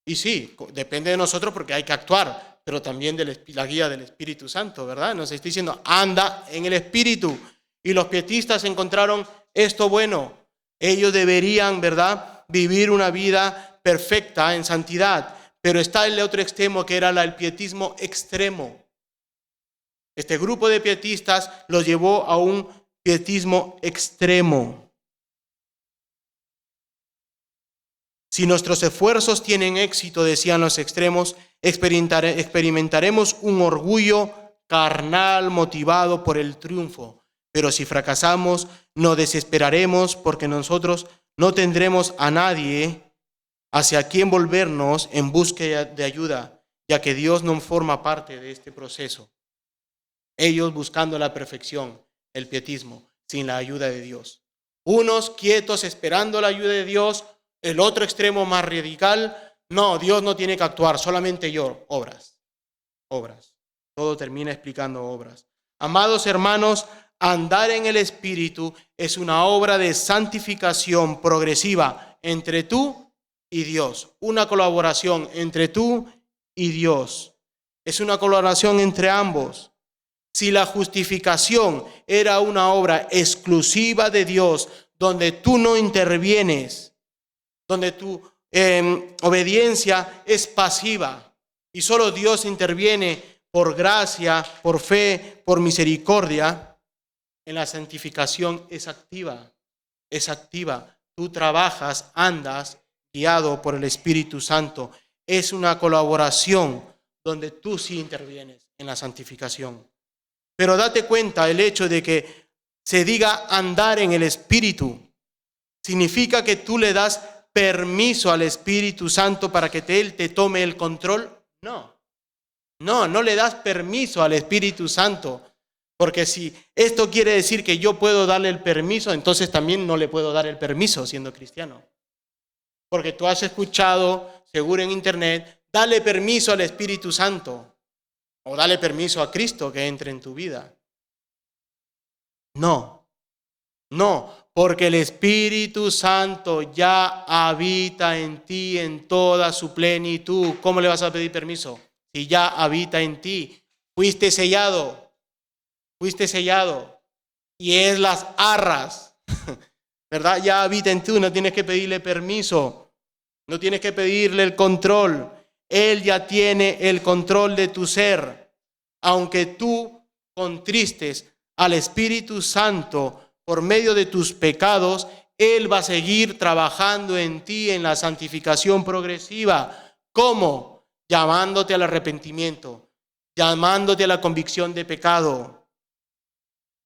Y sí, depende de nosotros porque hay que actuar, pero también de la guía del Espíritu Santo, ¿verdad? Nos está diciendo, anda en el Espíritu. Y los pietistas encontraron esto bueno. Ellos deberían, ¿verdad?, vivir una vida perfecta en santidad. Pero está el otro extremo que era el pietismo extremo. Este grupo de pietistas los llevó a un pietismo extremo. Si nuestros esfuerzos tienen éxito, decían los extremos, experimentaremos un orgullo carnal motivado por el triunfo. Pero si fracasamos, nos desesperaremos porque nosotros no tendremos a nadie hacia quien volvernos en búsqueda de ayuda, ya que Dios no forma parte de este proceso. Ellos buscando la perfección, el pietismo, sin la ayuda de Dios. Unos quietos esperando la ayuda de Dios, el otro extremo más radical, no, Dios no tiene que actuar, solamente yo, obras. Todo termina explicando obras. Amados hermanos, andar en el Espíritu es una obra de santificación progresiva entre tú y Dios. Una colaboración entre tú y Dios. Es una colaboración entre ambos. Si la justificación era una obra exclusiva de Dios, donde tú no intervienes, donde tu obediencia es pasiva y solo Dios interviene por gracia, por fe, por misericordia, en la santificación es activa. Tú trabajas, andas guiado por el Espíritu Santo. Es una colaboración donde tú sí intervienes en la santificación. Pero date cuenta, el hecho de que se diga andar en el Espíritu significa que tú le das permiso al Espíritu Santo para que Él te tome el control. No le das permiso al Espíritu Santo, porque si esto quiere decir que yo puedo darle el permiso, entonces también no le puedo dar el permiso siendo cristiano. Porque tú has escuchado, seguro en internet, dale permiso al Espíritu Santo o dale permiso a Cristo que entre en tu vida. No, porque el Espíritu Santo ya habita en ti en toda su plenitud. ¿Cómo le vas a pedir permiso? Si ya habita en ti, fuiste sellado y es las arras, ¿verdad? Ya habita en ti, no tienes que pedirle permiso, no tienes que pedirle el control. Él ya tiene el control de tu ser, aunque tú contristes al Espíritu Santo por medio de tus pecados, Él va a seguir trabajando en ti en la santificación progresiva. ¿Cómo? Llamándote al arrepentimiento, llamándote a la convicción de pecado,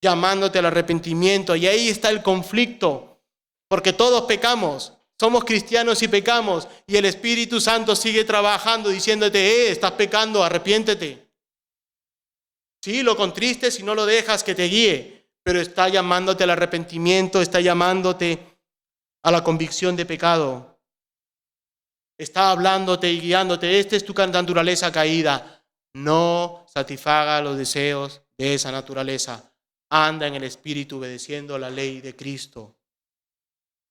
llamándote al arrepentimiento. Y ahí está el conflicto, porque todos pecamos, somos cristianos y pecamos, y el Espíritu Santo sigue trabajando diciéndote, estás pecando, arrepiéntete. Sí, lo contristes y no lo dejas que te guíe, pero está llamándote al arrepentimiento, está llamándote a la convicción de pecado. Está hablándote y guiándote. Esta es tu naturaleza caída. No satisfaga los deseos de esa naturaleza. Anda en el Espíritu obedeciendo la ley de Cristo.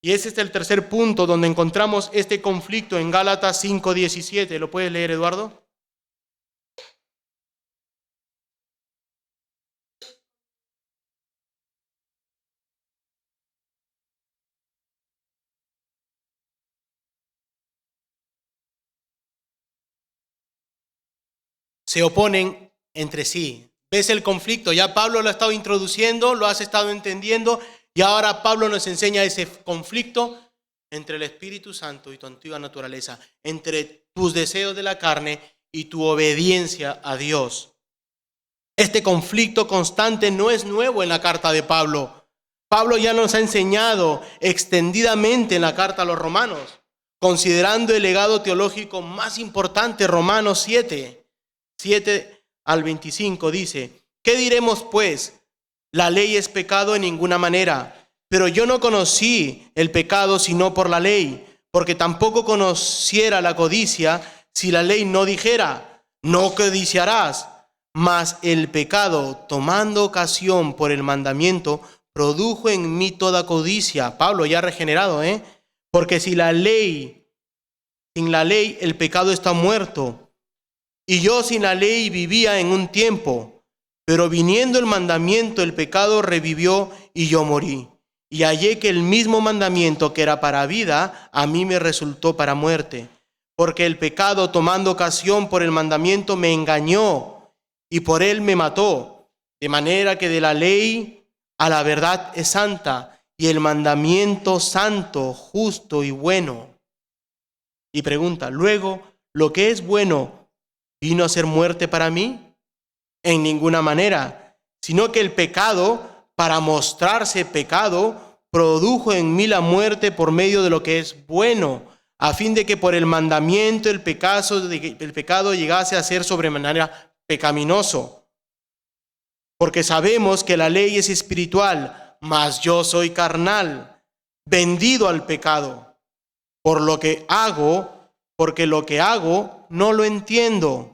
Y ese es el tercer punto donde encontramos este conflicto en Gálatas 5:17. ¿Lo puedes leer, Eduardo? Se oponen entre sí. ¿Ves el conflicto? Ya Pablo lo ha estado introduciendo, lo has estado entendiendo, y ahora Pablo nos enseña ese conflicto entre el Espíritu Santo y tu antigua naturaleza, entre tus deseos de la carne y tu obediencia a Dios. Este conflicto constante no es nuevo en la carta de Pablo. Pablo ya nos ha enseñado extendidamente en la carta a los romanos, considerando el legado teológico más importante, Romanos 7 al 25 dice, ¿qué diremos pues? La ley es pecado en ninguna manera, pero yo no conocí el pecado sino por la ley, porque tampoco conociera la codicia si la ley no dijera, no codiciarás. Mas el pecado, tomando ocasión por el mandamiento, produjo en mí toda codicia. Pablo ya regenerado, porque sin la ley el pecado está muerto. Y yo sin la ley vivía en un tiempo, pero viniendo el mandamiento, el pecado revivió y yo morí. Y hallé que el mismo mandamiento que era para vida, a mí me resultó para muerte. Porque el pecado, tomando ocasión por el mandamiento, me engañó y por él me mató. De manera que de la ley a la verdad es santa, y el mandamiento santo, justo y bueno. Y pregunta, luego, ¿lo que es bueno vino a ser muerte para mí? En ninguna manera, sino que el pecado, para mostrarse pecado, produjo en mí la muerte por medio de lo que es bueno, a fin de que por el mandamiento el pecado llegase a ser sobremanera pecaminoso. Porque sabemos que la ley es espiritual, mas yo soy carnal, vendido al pecado. Porque lo que hago no lo entiendo.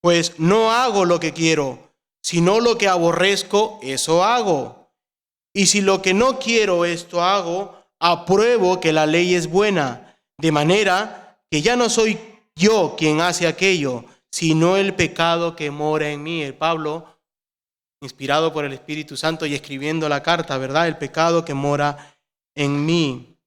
Pues no hago lo que quiero, sino lo que aborrezco, eso hago. Y si lo que no quiero, esto hago, apruebo que la ley es buena, de manera que ya no soy yo quien hace aquello, sino el pecado que mora en mí. El Pablo, inspirado por el Espíritu Santo y escribiendo la carta, ¿verdad? El pecado que mora en mí.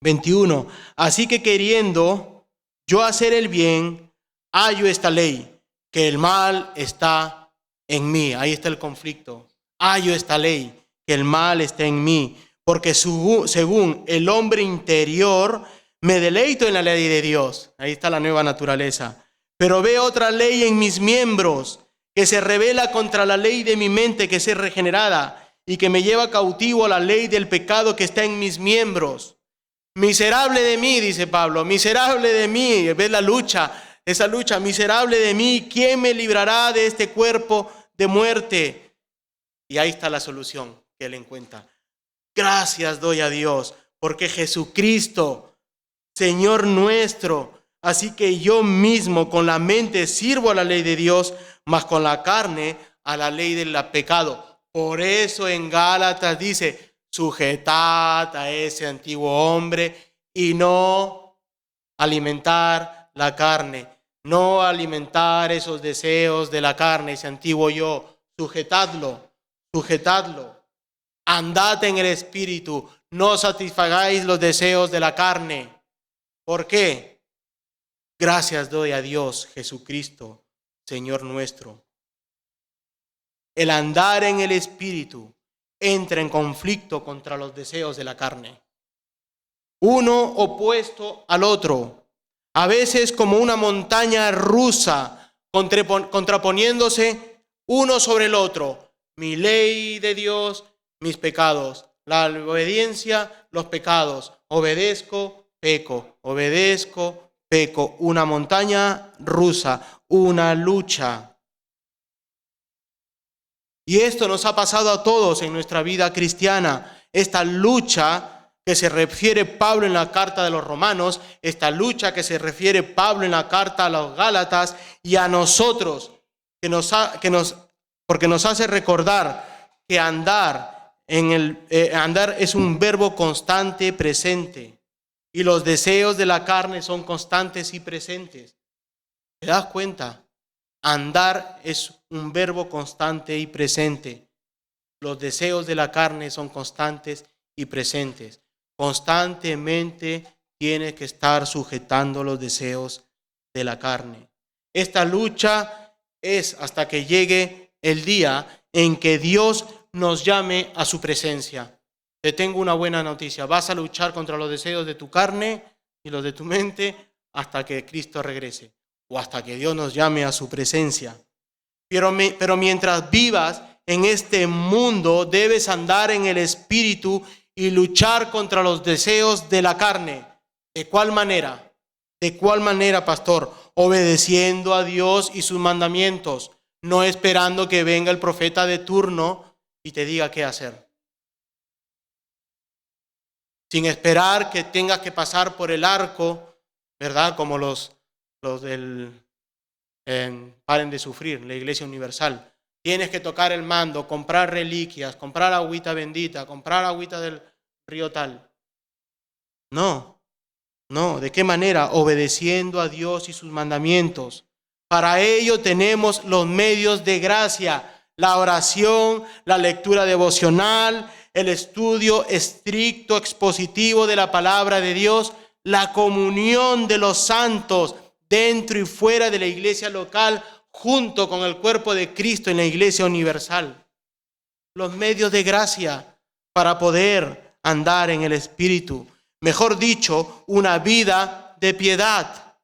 21. Así que queriendo yo hacer el bien, hallo esta ley, que el mal está en mí. Ahí está el conflicto. Hallo esta ley, que el mal está en mí. Porque según el hombre interior, me deleito en la ley de Dios. Ahí está la nueva naturaleza. Pero veo otra ley en mis miembros, que se rebela contra la ley de mi mente, que es regenerada, y que me lleva cautivo a la ley del pecado que está en mis miembros. Miserable de mí, dice Pablo, miserable de mí. ¿Ves la lucha? Esa lucha, miserable de mí, ¿quién me librará de este cuerpo de muerte? Y ahí está la solución que él encuentra. Gracias doy a Dios, porque Jesucristo, Señor nuestro, así que yo mismo con la mente sirvo a la ley de Dios, mas con la carne a la ley del pecado. Por eso en Gálatas dice, sujetad a ese antiguo hombre y no alimentar la carne. No alimentar esos deseos de la carne, ese antiguo yo. Sujetadlo. Andad en el Espíritu. No satisfagáis los deseos de la carne. ¿Por qué? Gracias doy a Dios, Jesucristo, Señor nuestro. El andar en el Espíritu entra en conflicto contra los deseos de la carne. Uno opuesto al otro, a veces como una montaña rusa, contraponiéndose uno sobre el otro. Mi ley de Dios, mis pecados. La obediencia, los pecados. Obedezco, peco. Obedezco, peco. Una montaña rusa, una lucha. Y esto nos ha pasado a todos en nuestra vida cristiana. Esta lucha que se refiere Pablo en la carta de los Romanos, esta lucha que se refiere Pablo en la carta a los Gálatas y a nosotros, porque nos hace recordar que andar es un verbo constante, presente, y los deseos de la carne son constantes y presentes. ¿Te das cuenta? Andar es un verbo constante y presente. Los deseos de la carne son constantes y presentes. Constantemente tienes que estar sujetando los deseos de la carne. Esta lucha es hasta que llegue el día en que Dios nos llame a su presencia. Te tengo una buena noticia. Vas a luchar contra los deseos de tu carne y los de tu mente hasta que Cristo regrese o hasta que Dios nos llame a su presencia. Pero mientras vivas en este mundo, debes andar en el Espíritu y luchar contra los deseos de la carne. ¿De cuál manera? ¿De cuál manera, pastor? Obedeciendo a Dios y sus mandamientos, no esperando que venga el profeta de turno y te diga qué hacer. Sin esperar que tengas que pasar por el arco, ¿verdad? Como los del Paren de Sufrir, la Iglesia Universal. Tienes que tocar el mando, comprar reliquias, comprar agüita bendita, comprar agüita del río tal. No, ¿de qué manera? Obedeciendo a Dios y sus mandamientos. Para ello tenemos los medios de gracia, la oración, la lectura devocional, el estudio estricto, expositivo de la palabra de Dios, la comunión de los santos dentro y fuera de la iglesia local, junto con el cuerpo de Cristo en la iglesia universal. Los medios de gracia para poder andar en el Espíritu. Mejor dicho, una vida de piedad.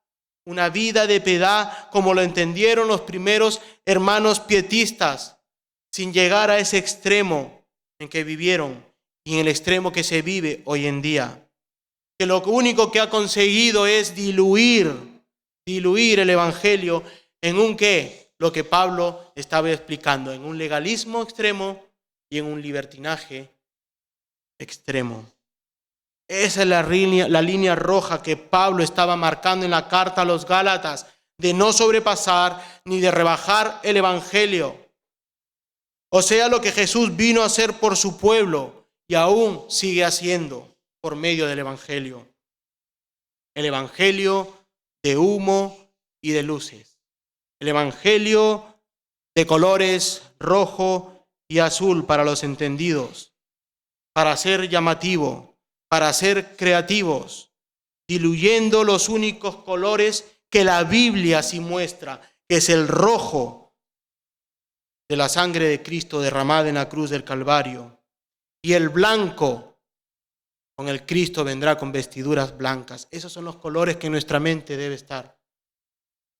Una vida de piedad como lo entendieron los primeros hermanos pietistas, sin llegar a ese extremo en que vivieron y en el extremo que se vive hoy en día. Que lo único que ha conseguido es diluir el Evangelio en un ¿qué? Lo que Pablo estaba explicando, en un legalismo extremo y en un libertinaje extremo. Esa es la línea roja que Pablo estaba marcando en la carta a los Gálatas, de no sobrepasar ni de rebajar el Evangelio. O sea, lo que Jesús vino a hacer por su pueblo y aún sigue haciendo por medio del Evangelio. El Evangelio de humo y de luces. El Evangelio de colores rojo y azul para los entendidos, para ser llamativo, para ser creativos, diluyendo los únicos colores que la Biblia sí muestra, que es el rojo de la sangre de Cristo derramada en la cruz del Calvario, y el blanco, con el Cristo vendrá con vestiduras blancas. Esos son los colores que en nuestra mente debe estar.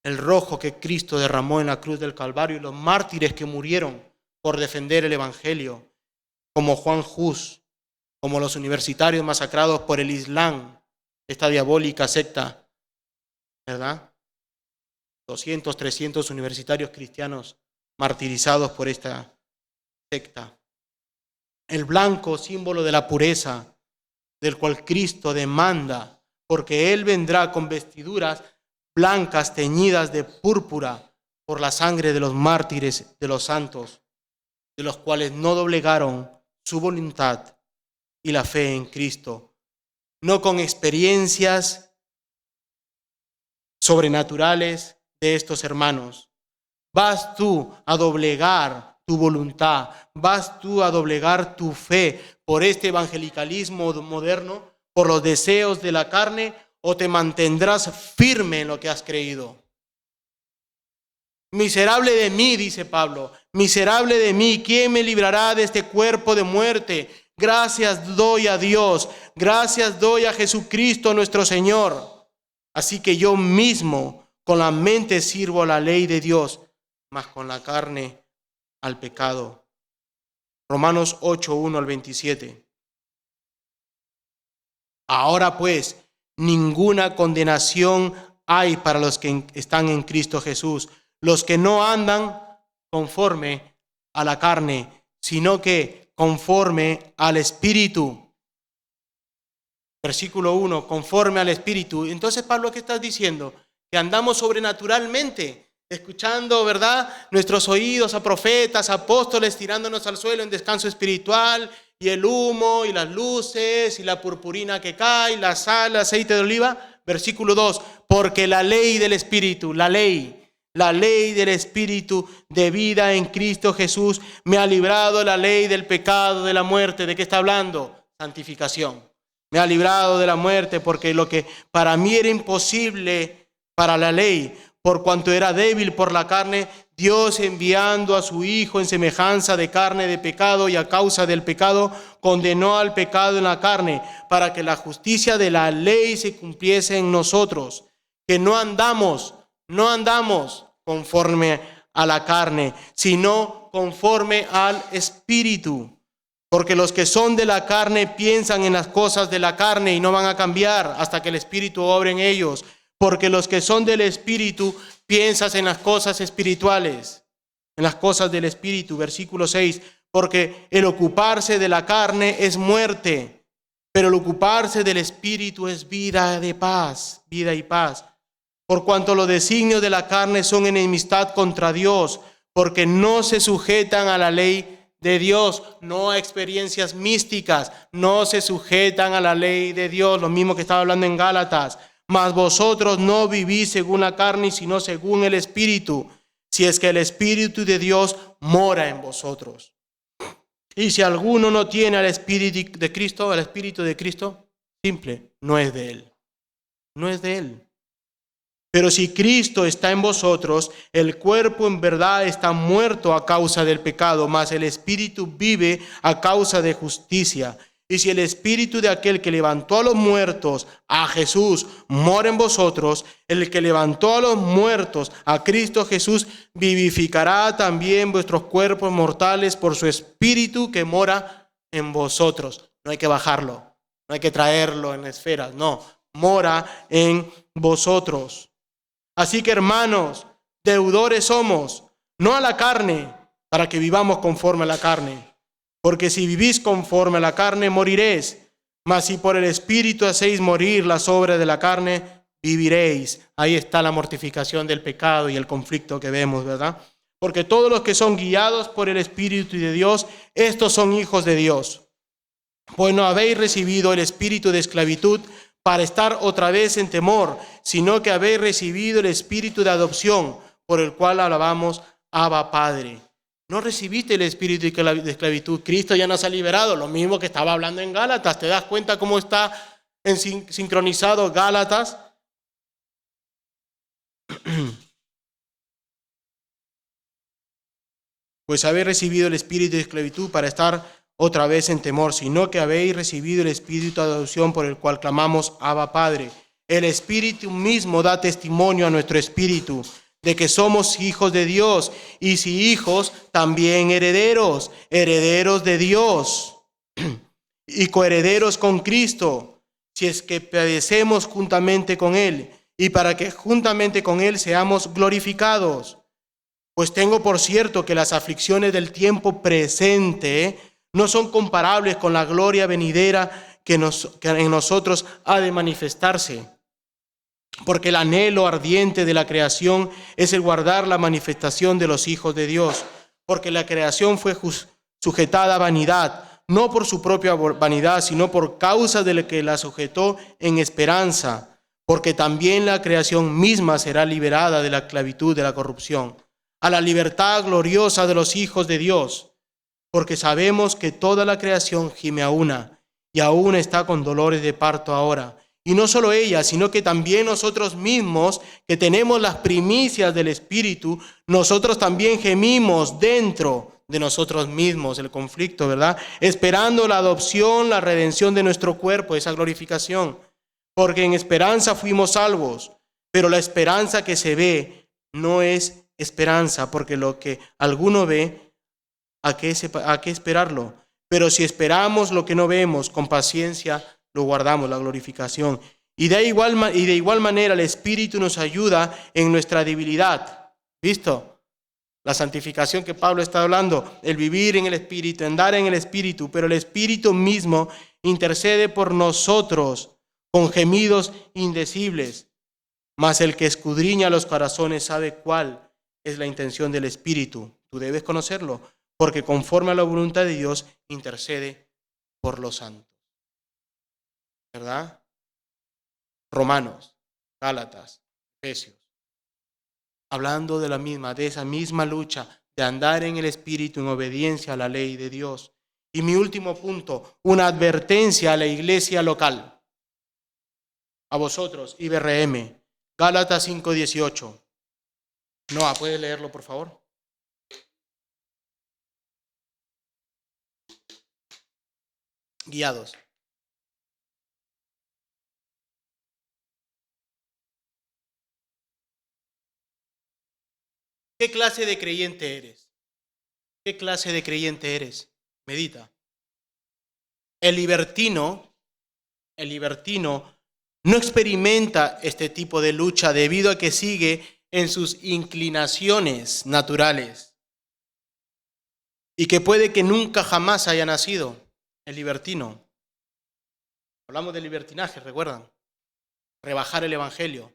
El rojo que Cristo derramó en la cruz del Calvario y los mártires que murieron por defender el Evangelio, como Juan Hus, como los universitarios masacrados por el Islam, esta diabólica secta, ¿verdad? 200, 300 universitarios cristianos martirizados por esta secta. El blanco, símbolo de la pureza, del cual Cristo demanda, porque Él vendrá con vestiduras blancas teñidas de púrpura por la sangre de los mártires de los santos, de los cuales no doblegaron su voluntad y la fe en Cristo, no con experiencias sobrenaturales de estos hermanos. Vas tú a doblegar tu voluntad, vas tú a doblegar tu fe por este evangelicalismo moderno, por los deseos de la carne, o te mantendrás firme en lo que has creído. Miserable de mí, dice Pablo, miserable de mí, ¿quién me librará de este cuerpo de muerte? Gracias doy a Dios, gracias doy a Jesucristo nuestro Señor. Así que yo mismo con la mente sirvo a la ley de Dios, mas con la carne al pecado. Romanos 8, 1 al 27. Ahora pues, ninguna condenación hay para los que están en Cristo Jesús, los que no andan conforme a la carne, sino que conforme al Espíritu. Versículo 1, conforme al Espíritu. Entonces, Pablo, ¿qué estás diciendo? Que andamos sobrenaturalmente, escuchando, ¿verdad?, nuestros oídos a profetas, apóstoles, tirándonos al suelo en descanso espiritual, y el humo, y las luces, y la purpurina que cae, la sal, el aceite de oliva. Versículo 2, porque la ley del Espíritu, la ley del Espíritu de vida en Cristo Jesús me ha librado de la ley del pecado, de la muerte. ¿De qué está hablando? Santificación. Me ha librado de la muerte, porque lo que para mí era imposible para la ley, por cuanto era débil por la carne, Dios, enviando a su Hijo en semejanza de carne de pecado, y a causa del pecado condenó al pecado en la carne, para que la justicia de la ley se cumpliese en nosotros, que no andamos conforme a la carne, sino conforme al Espíritu. Porque los que son de la carne piensan en las cosas de la carne y no van a cambiar hasta que el Espíritu obre en ellos. Porque los que son del Espíritu piensan en las cosas espirituales, en las cosas del Espíritu. Versículo 6, porque el ocuparse de la carne es muerte, pero el ocuparse del Espíritu es vida y paz. Por cuanto los designios de la carne son enemistad contra Dios, porque no se sujetan a la ley de Dios, no a experiencias místicas, no se sujetan a la ley de Dios, lo mismo que estaba hablando en Gálatas. Mas vosotros no vivís según la carne, sino según el Espíritu, si es que el Espíritu de Dios mora en vosotros. Y si alguno no tiene al Espíritu de Cristo, simple, no es de él. No es de él. Pero si Cristo está en vosotros, el cuerpo en verdad está muerto a causa del pecado, mas el Espíritu vive a causa de justicia. Y si el Espíritu de aquel que levantó a los muertos, a Jesús, mora en vosotros, el que levantó a los muertos, a Cristo Jesús, vivificará también vuestros cuerpos mortales por su Espíritu que mora en vosotros. No hay que bajarlo, no hay que traerlo en esferas, no, mora en vosotros. Así que, hermanos, deudores somos, no a la carne, para que vivamos conforme a la carne. Porque si vivís conforme a la carne, moriréis. Mas si por el Espíritu hacéis morir las obras de la carne, viviréis. Ahí está la mortificación del pecado y el conflicto que vemos, ¿verdad? Porque todos los que son guiados por el Espíritu de Dios, estos son hijos de Dios. Pues no habéis recibido el espíritu de esclavitud para estar otra vez en temor, sino que habéis recibido el espíritu de adopción, por el cual alabamos Abba Padre. No recibiste el espíritu de esclavitud. Cristo ya nos ha liberado. Lo mismo que estaba hablando en Gálatas. ¿Te das cuenta cómo está sincronizado Gálatas? Pues habéis recibido el espíritu de esclavitud para estar otra vez en temor, sino que habéis recibido el espíritu de adopción, por el cual clamamos Abba Padre. El Espíritu mismo da testimonio a nuestro espíritu de que somos hijos de Dios, y si hijos, también herederos, herederos de Dios y coherederos con Cristo, si es que padecemos juntamente con Él, y para que juntamente con Él seamos glorificados. Pues tengo por cierto que las aflicciones del tiempo presente no son comparables con la gloria venidera que en nosotros ha de manifestarse. Porque el anhelo ardiente de la creación es el guardar la manifestación de los hijos de Dios. Porque la creación fue sujetada a vanidad, no por su propia vanidad, sino por causa de lo que la sujetó en esperanza. Porque también la creación misma será liberada de la esclavitud de la corrupción, a la libertad gloriosa de los hijos de Dios. Porque sabemos que toda la creación gime a una, y aún está con dolores de parto ahora, Y no solo ella, sino que también nosotros mismos, que tenemos las primicias del Espíritu, nosotros también gemimos dentro de nosotros mismos, el conflicto, ¿verdad? Esperando la adopción, la redención de nuestro cuerpo, esa glorificación. Porque en esperanza fuimos salvos, pero la esperanza que se ve no es esperanza, porque lo que alguno ve, ¿a qué esperarlo? Pero si esperamos lo que no vemos, con paciencia lo guardamos, la glorificación. Y de igual manera el Espíritu nos ayuda en nuestra debilidad. ¿Visto? La santificación que Pablo está hablando, el vivir en el Espíritu, andar en el Espíritu, pero el Espíritu mismo intercede por nosotros con gemidos indecibles. Mas el que escudriña los corazones sabe cuál es la intención del Espíritu. Tú debes conocerlo, porque conforme a la voluntad de Dios intercede por los santos. ¿Verdad? Romanos, Gálatas, Efesios. Hablando de esa misma lucha de andar en el Espíritu en obediencia a la ley de Dios. Y mi último punto, una advertencia a la iglesia local. A vosotros, IBRM, Gálatas 5:18. Noah, ¿puedes leerlo, por favor? Guiados. ¿Qué clase de creyente eres? ¿Qué clase de creyente eres? Medita. El libertino no experimenta este tipo de lucha debido a que sigue en sus inclinaciones naturales y que puede que nunca jamás haya nacido. El libertino. Hablamos de libertinaje, ¿recuerdan? Rebajar el evangelio.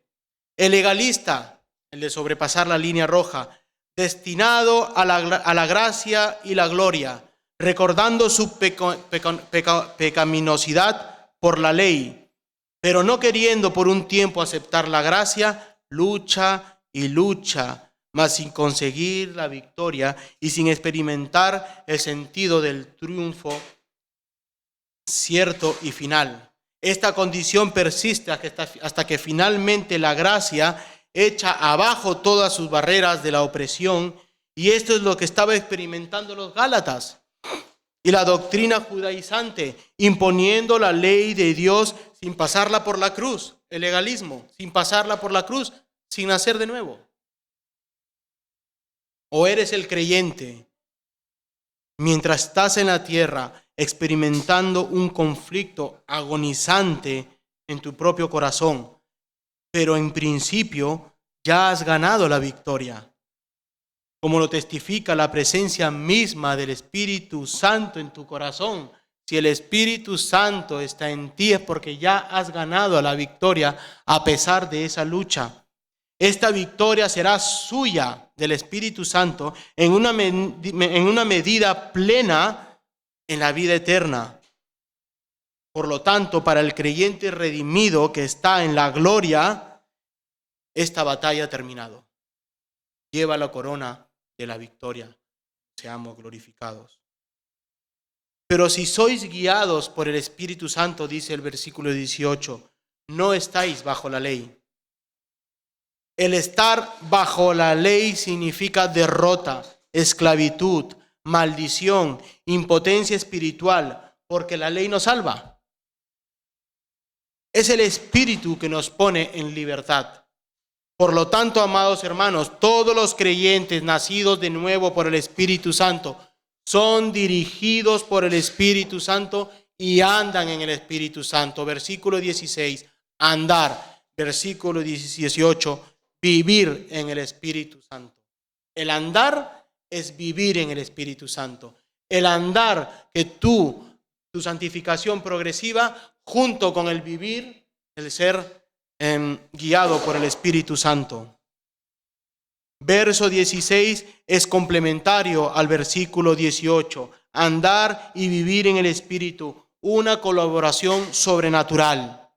El legalista, el de sobrepasar la línea roja, destinado a la gracia y la gloria, recordando su pecaminosidad por la ley, pero no queriendo por un tiempo aceptar la gracia, lucha y lucha, mas sin conseguir la victoria y sin experimentar el sentido del triunfo cierto y final. Esta condición persiste hasta que finalmente la gracia echa abajo todas sus barreras de la opresión, y esto es lo que estaba experimentando los Gálatas y la doctrina judaizante, imponiendo la ley de Dios sin pasarla por la cruz, el legalismo, sin pasarla por la cruz, sin nacer de nuevo. O eres el creyente mientras estás en la tierra experimentando un conflicto agonizante en tu propio corazón, pero en principio ya has ganado la victoria, como lo testifica la presencia misma del Espíritu Santo en tu corazón. Si el Espíritu Santo está en ti es porque ya has ganado la victoria a pesar de esa lucha. Esta victoria será suya del Espíritu Santo en una medida plena en la vida eterna. Por lo tanto, para el creyente redimido que está en la gloria, esta batalla ha terminado. Lleva la corona de la victoria. Seamos glorificados. Pero si sois guiados por el Espíritu Santo, dice el versículo 18, no estáis bajo la ley. El estar bajo la ley significa derrota, esclavitud, maldición, impotencia espiritual, porque la ley nos salva. Es el Espíritu que nos pone en libertad. Por lo tanto, amados hermanos, todos los creyentes nacidos de nuevo por el Espíritu Santo son dirigidos por el Espíritu Santo y andan en el Espíritu Santo. Versículo 16, andar. Versículo 18, vivir en el Espíritu Santo. El andar es vivir en el Espíritu Santo. El andar que tu santificación progresiva, junto con el vivir, el ser guiado por el Espíritu Santo. Verso 16 es complementario al versículo 18. Andar y vivir en el Espíritu, una colaboración sobrenatural,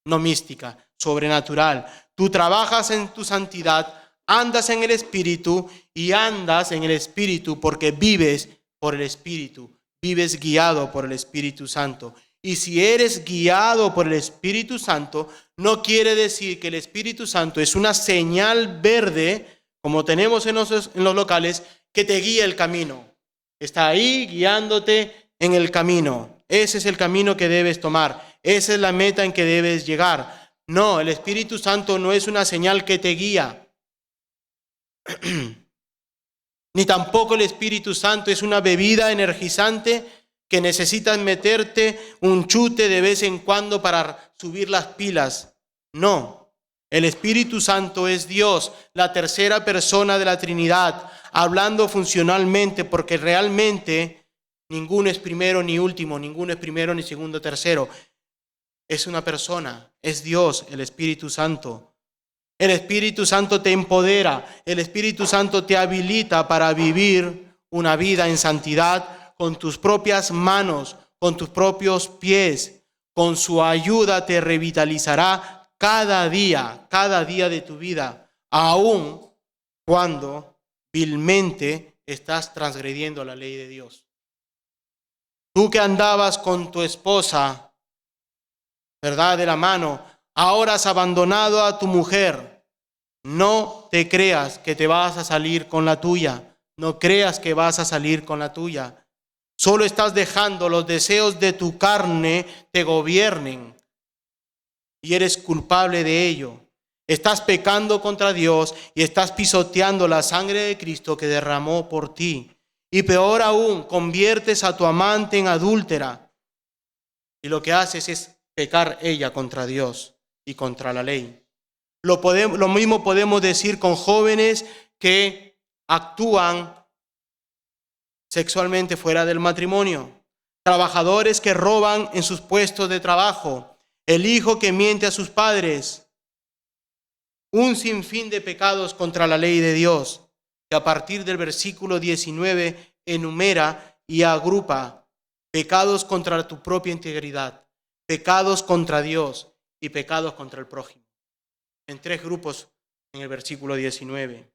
no mística, sobrenatural. Tú trabajas en tu santidad, andas en el Espíritu y andas en el Espíritu porque vives por el Espíritu, vives guiado por el Espíritu Santo. Y si eres guiado por el Espíritu Santo, no quiere decir que el Espíritu Santo es una señal verde, como tenemos en los locales, que te guía el camino. Está ahí guiándote en el camino. Ese es el camino que debes tomar. Esa es la meta en que debes llegar. No, el Espíritu Santo no es una señal que te guía. Ni tampoco el Espíritu Santo es una bebida energizante que necesitas meterte un chute de vez en cuando para subir las pilas. No, el Espíritu Santo es Dios, la tercera persona de la Trinidad, hablando funcionalmente, porque realmente ninguno es primero ni último, ninguno es primero ni segundo, tercero. Es una persona, es Dios, el Espíritu Santo. El Espíritu Santo te empodera, el Espíritu Santo te habilita para vivir una vida en santidad con tus propias manos, con tus propios pies. Con su ayuda te revitalizará cada día de tu vida, aun cuando vilmente estás transgrediendo la ley de Dios. Tú que andabas con tu esposa, ¿verdad?, de la mano, ahora has abandonado a tu mujer. No te creas que te vas a salir con la tuya. No creas que vas a salir con la tuya. Solo estás dejando los deseos de tu carne te gobiernen y eres culpable de ello. Estás pecando contra Dios y estás pisoteando la sangre de Cristo que derramó por ti. Y peor aún, conviertes a tu amante en adúltera. Y lo que haces es pecar ella contra Dios y contra la ley. Lo mismo podemos decir con jóvenes que actúan sexualmente fuera del matrimonio, trabajadores que roban en sus puestos de trabajo, el hijo que miente a sus padres, un sinfín de pecados contra la ley de Dios, que a partir del versículo 19 enumera y agrupa pecados contra tu propia integridad, pecados contra Dios y pecados contra el prójimo. En 3 grupos en el versículo 19.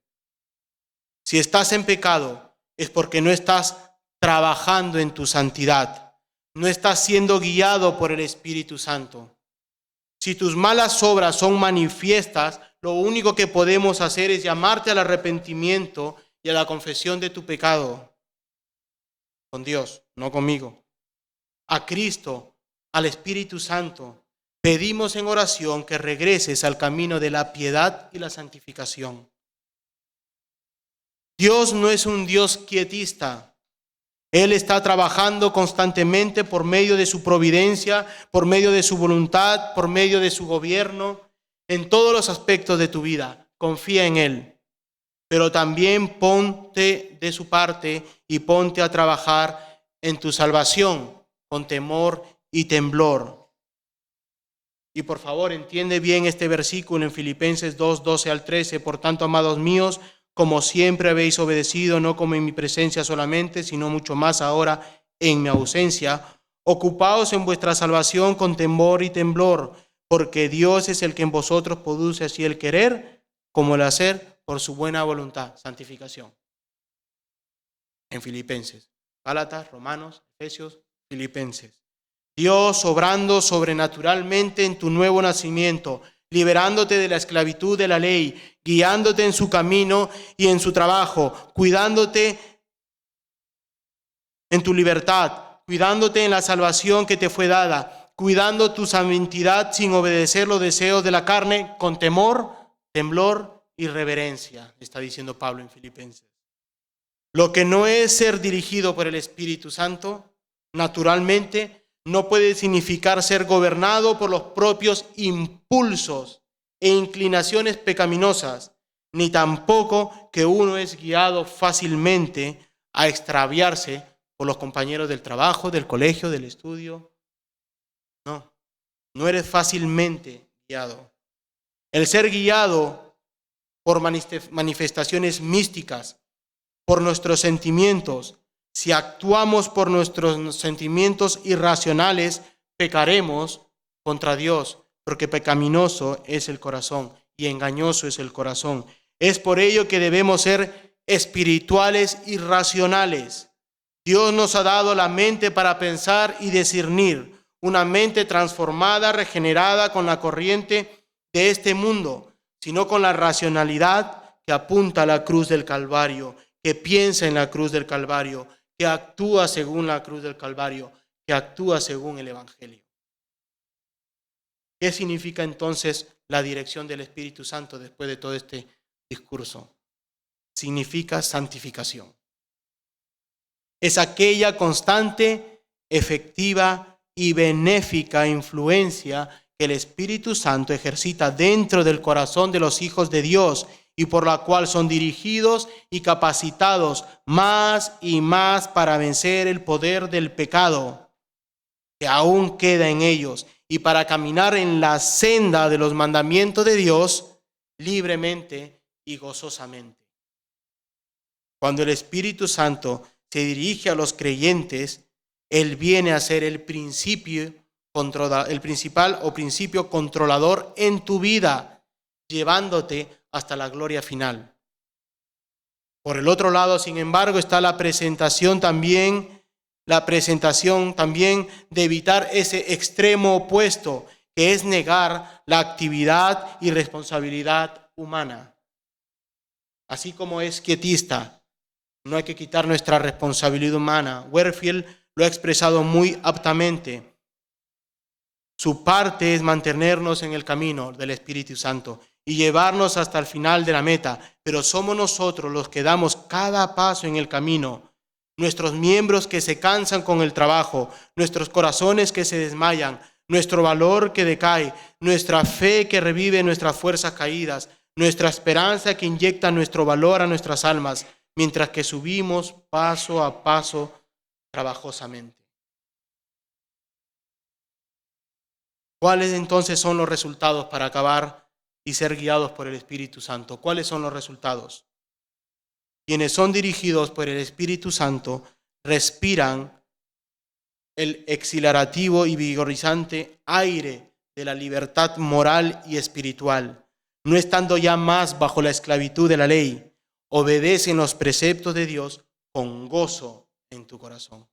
Si estás en pecado, es porque no estás trabajando en tu santidad, no estás siendo guiado por el Espíritu Santo. Si tus malas obras son manifiestas, lo único que podemos hacer es llamarte al arrepentimiento y a la confesión de tu pecado. Con Dios, no conmigo. A Cristo, al Espíritu Santo. Pedimos en oración que regreses al camino de la piedad y la santificación. Dios no es un Dios quietista. Él está trabajando constantemente por medio de su providencia, por medio de su voluntad, por medio de su gobierno, en todos los aspectos de tu vida. Confía en Él. Pero también ponte de su parte y ponte a trabajar en tu salvación con temor y temblor. Y por favor, entiende bien este versículo en Filipenses 2, 12 al 13. Por tanto, amados míos, como siempre habéis obedecido, no como en mi presencia solamente, sino mucho más ahora en mi ausencia, ocupaos en vuestra salvación con temor y temblor, porque Dios es el que en vosotros produce así el querer como el hacer por su buena voluntad. Santificación. En Filipenses. Gálatas, Romanos, Efesios, Filipenses. Dios obrando sobrenaturalmente en tu nuevo nacimiento, liberándote de la esclavitud de la ley, guiándote en su camino y en su trabajo, cuidándote en tu libertad, cuidándote en la salvación que te fue dada, cuidando tu santidad sin obedecer los deseos de la carne, con temor, temblor y reverencia, está diciendo Pablo en Filipenses. Lo que no es ser dirigido por el Espíritu Santo, naturalmente, no puede significar ser gobernado por los propios impulsos e inclinaciones pecaminosas, ni tampoco que uno es guiado fácilmente a extraviarse por los compañeros del trabajo, del colegio, del estudio. No, no eres fácilmente guiado. El ser guiado por manifestaciones místicas, por nuestros sentimientos. Si actuamos por nuestros sentimientos irracionales, pecaremos contra Dios, porque pecaminoso es el corazón y engañoso es el corazón. Es por ello que debemos ser espirituales y racionales. Dios nos ha dado la mente para pensar y discernir, una mente transformada, regenerada con la corriente de este mundo, sino con la racionalidad que apunta a la cruz del Calvario, que piensa en la cruz del Calvario, que actúa según la cruz del Calvario, que actúa según el Evangelio. ¿Qué significa entonces la dirección del Espíritu Santo después de todo este discurso? Significa santificación. Es aquella constante, efectiva y benéfica influencia que el Espíritu Santo ejercita dentro del corazón de los hijos de Dios y por la cual son dirigidos y capacitados más y más para vencer el poder del pecado que aún queda en ellos y para caminar en la senda de los mandamientos de Dios libremente y gozosamente. Cuando el Espíritu Santo se dirige a los creyentes, Él viene a ser el principal o principio controlador en tu vida, llevándote hasta la gloria final. Por el otro lado, sin embargo, está la presentación también de evitar ese extremo opuesto, que es negar la actividad y responsabilidad humana. Así como es quietista, no hay que quitar nuestra responsabilidad humana. Warfield lo ha expresado muy aptamente. Su parte es mantenernos en el camino del Espíritu Santo y llevarnos hasta el final de la meta, pero somos nosotros los que damos cada paso en el camino. Nuestros miembros que se cansan con el trabajo, nuestros corazones que se desmayan, nuestro valor que decae, nuestra fe que revive nuestras fuerzas caídas, nuestra esperanza que inyecta nuestro valor a nuestras almas, mientras que subimos paso a paso trabajosamente. ¿Cuáles entonces son los resultados para acabar y ser guiados por el Espíritu Santo? ¿Cuáles son los resultados? Quienes son dirigidos por el Espíritu Santo respiran el exhilarativo y vigorizante aire de la libertad moral y espiritual. No estando ya más bajo la esclavitud de la ley, obedecen los preceptos de Dios con gozo en tu corazón.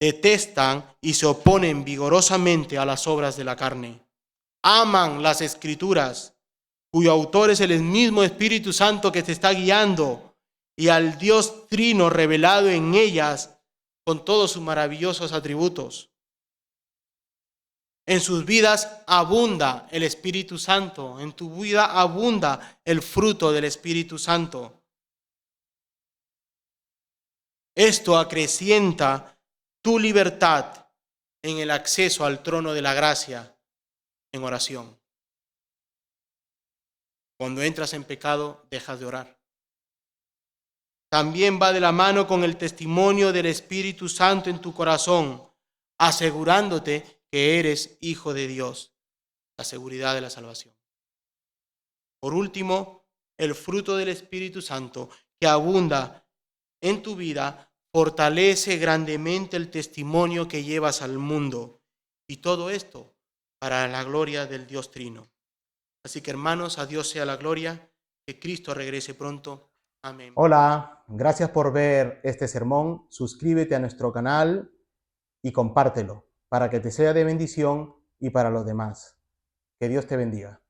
Detestan y se oponen vigorosamente a las obras de la carne. Aman las Escrituras, cuyo autor es el mismo Espíritu Santo que te está guiando, y al Dios Trino revelado en ellas con todos sus maravillosos atributos. En sus vidas abunda el Espíritu Santo, en tu vida abunda el fruto del Espíritu Santo. Esto acrecienta tu libertad en el acceso al trono de la gracia en oración. Cuando entras en pecado, dejas de orar. También va de la mano con el testimonio del Espíritu Santo en tu corazón, asegurándote que eres hijo de Dios, la seguridad de la salvación. Por último, el fruto del Espíritu Santo que abunda en tu vida fortalece grandemente el testimonio que llevas al mundo, y todo esto para la gloria del Dios Trino. Así que, hermanos, a Dios sea la gloria, que Cristo regrese pronto. Amén. Hola, gracias por ver este sermón. Suscríbete a nuestro canal y compártelo para que te sea de bendición y para los demás. Que Dios te bendiga.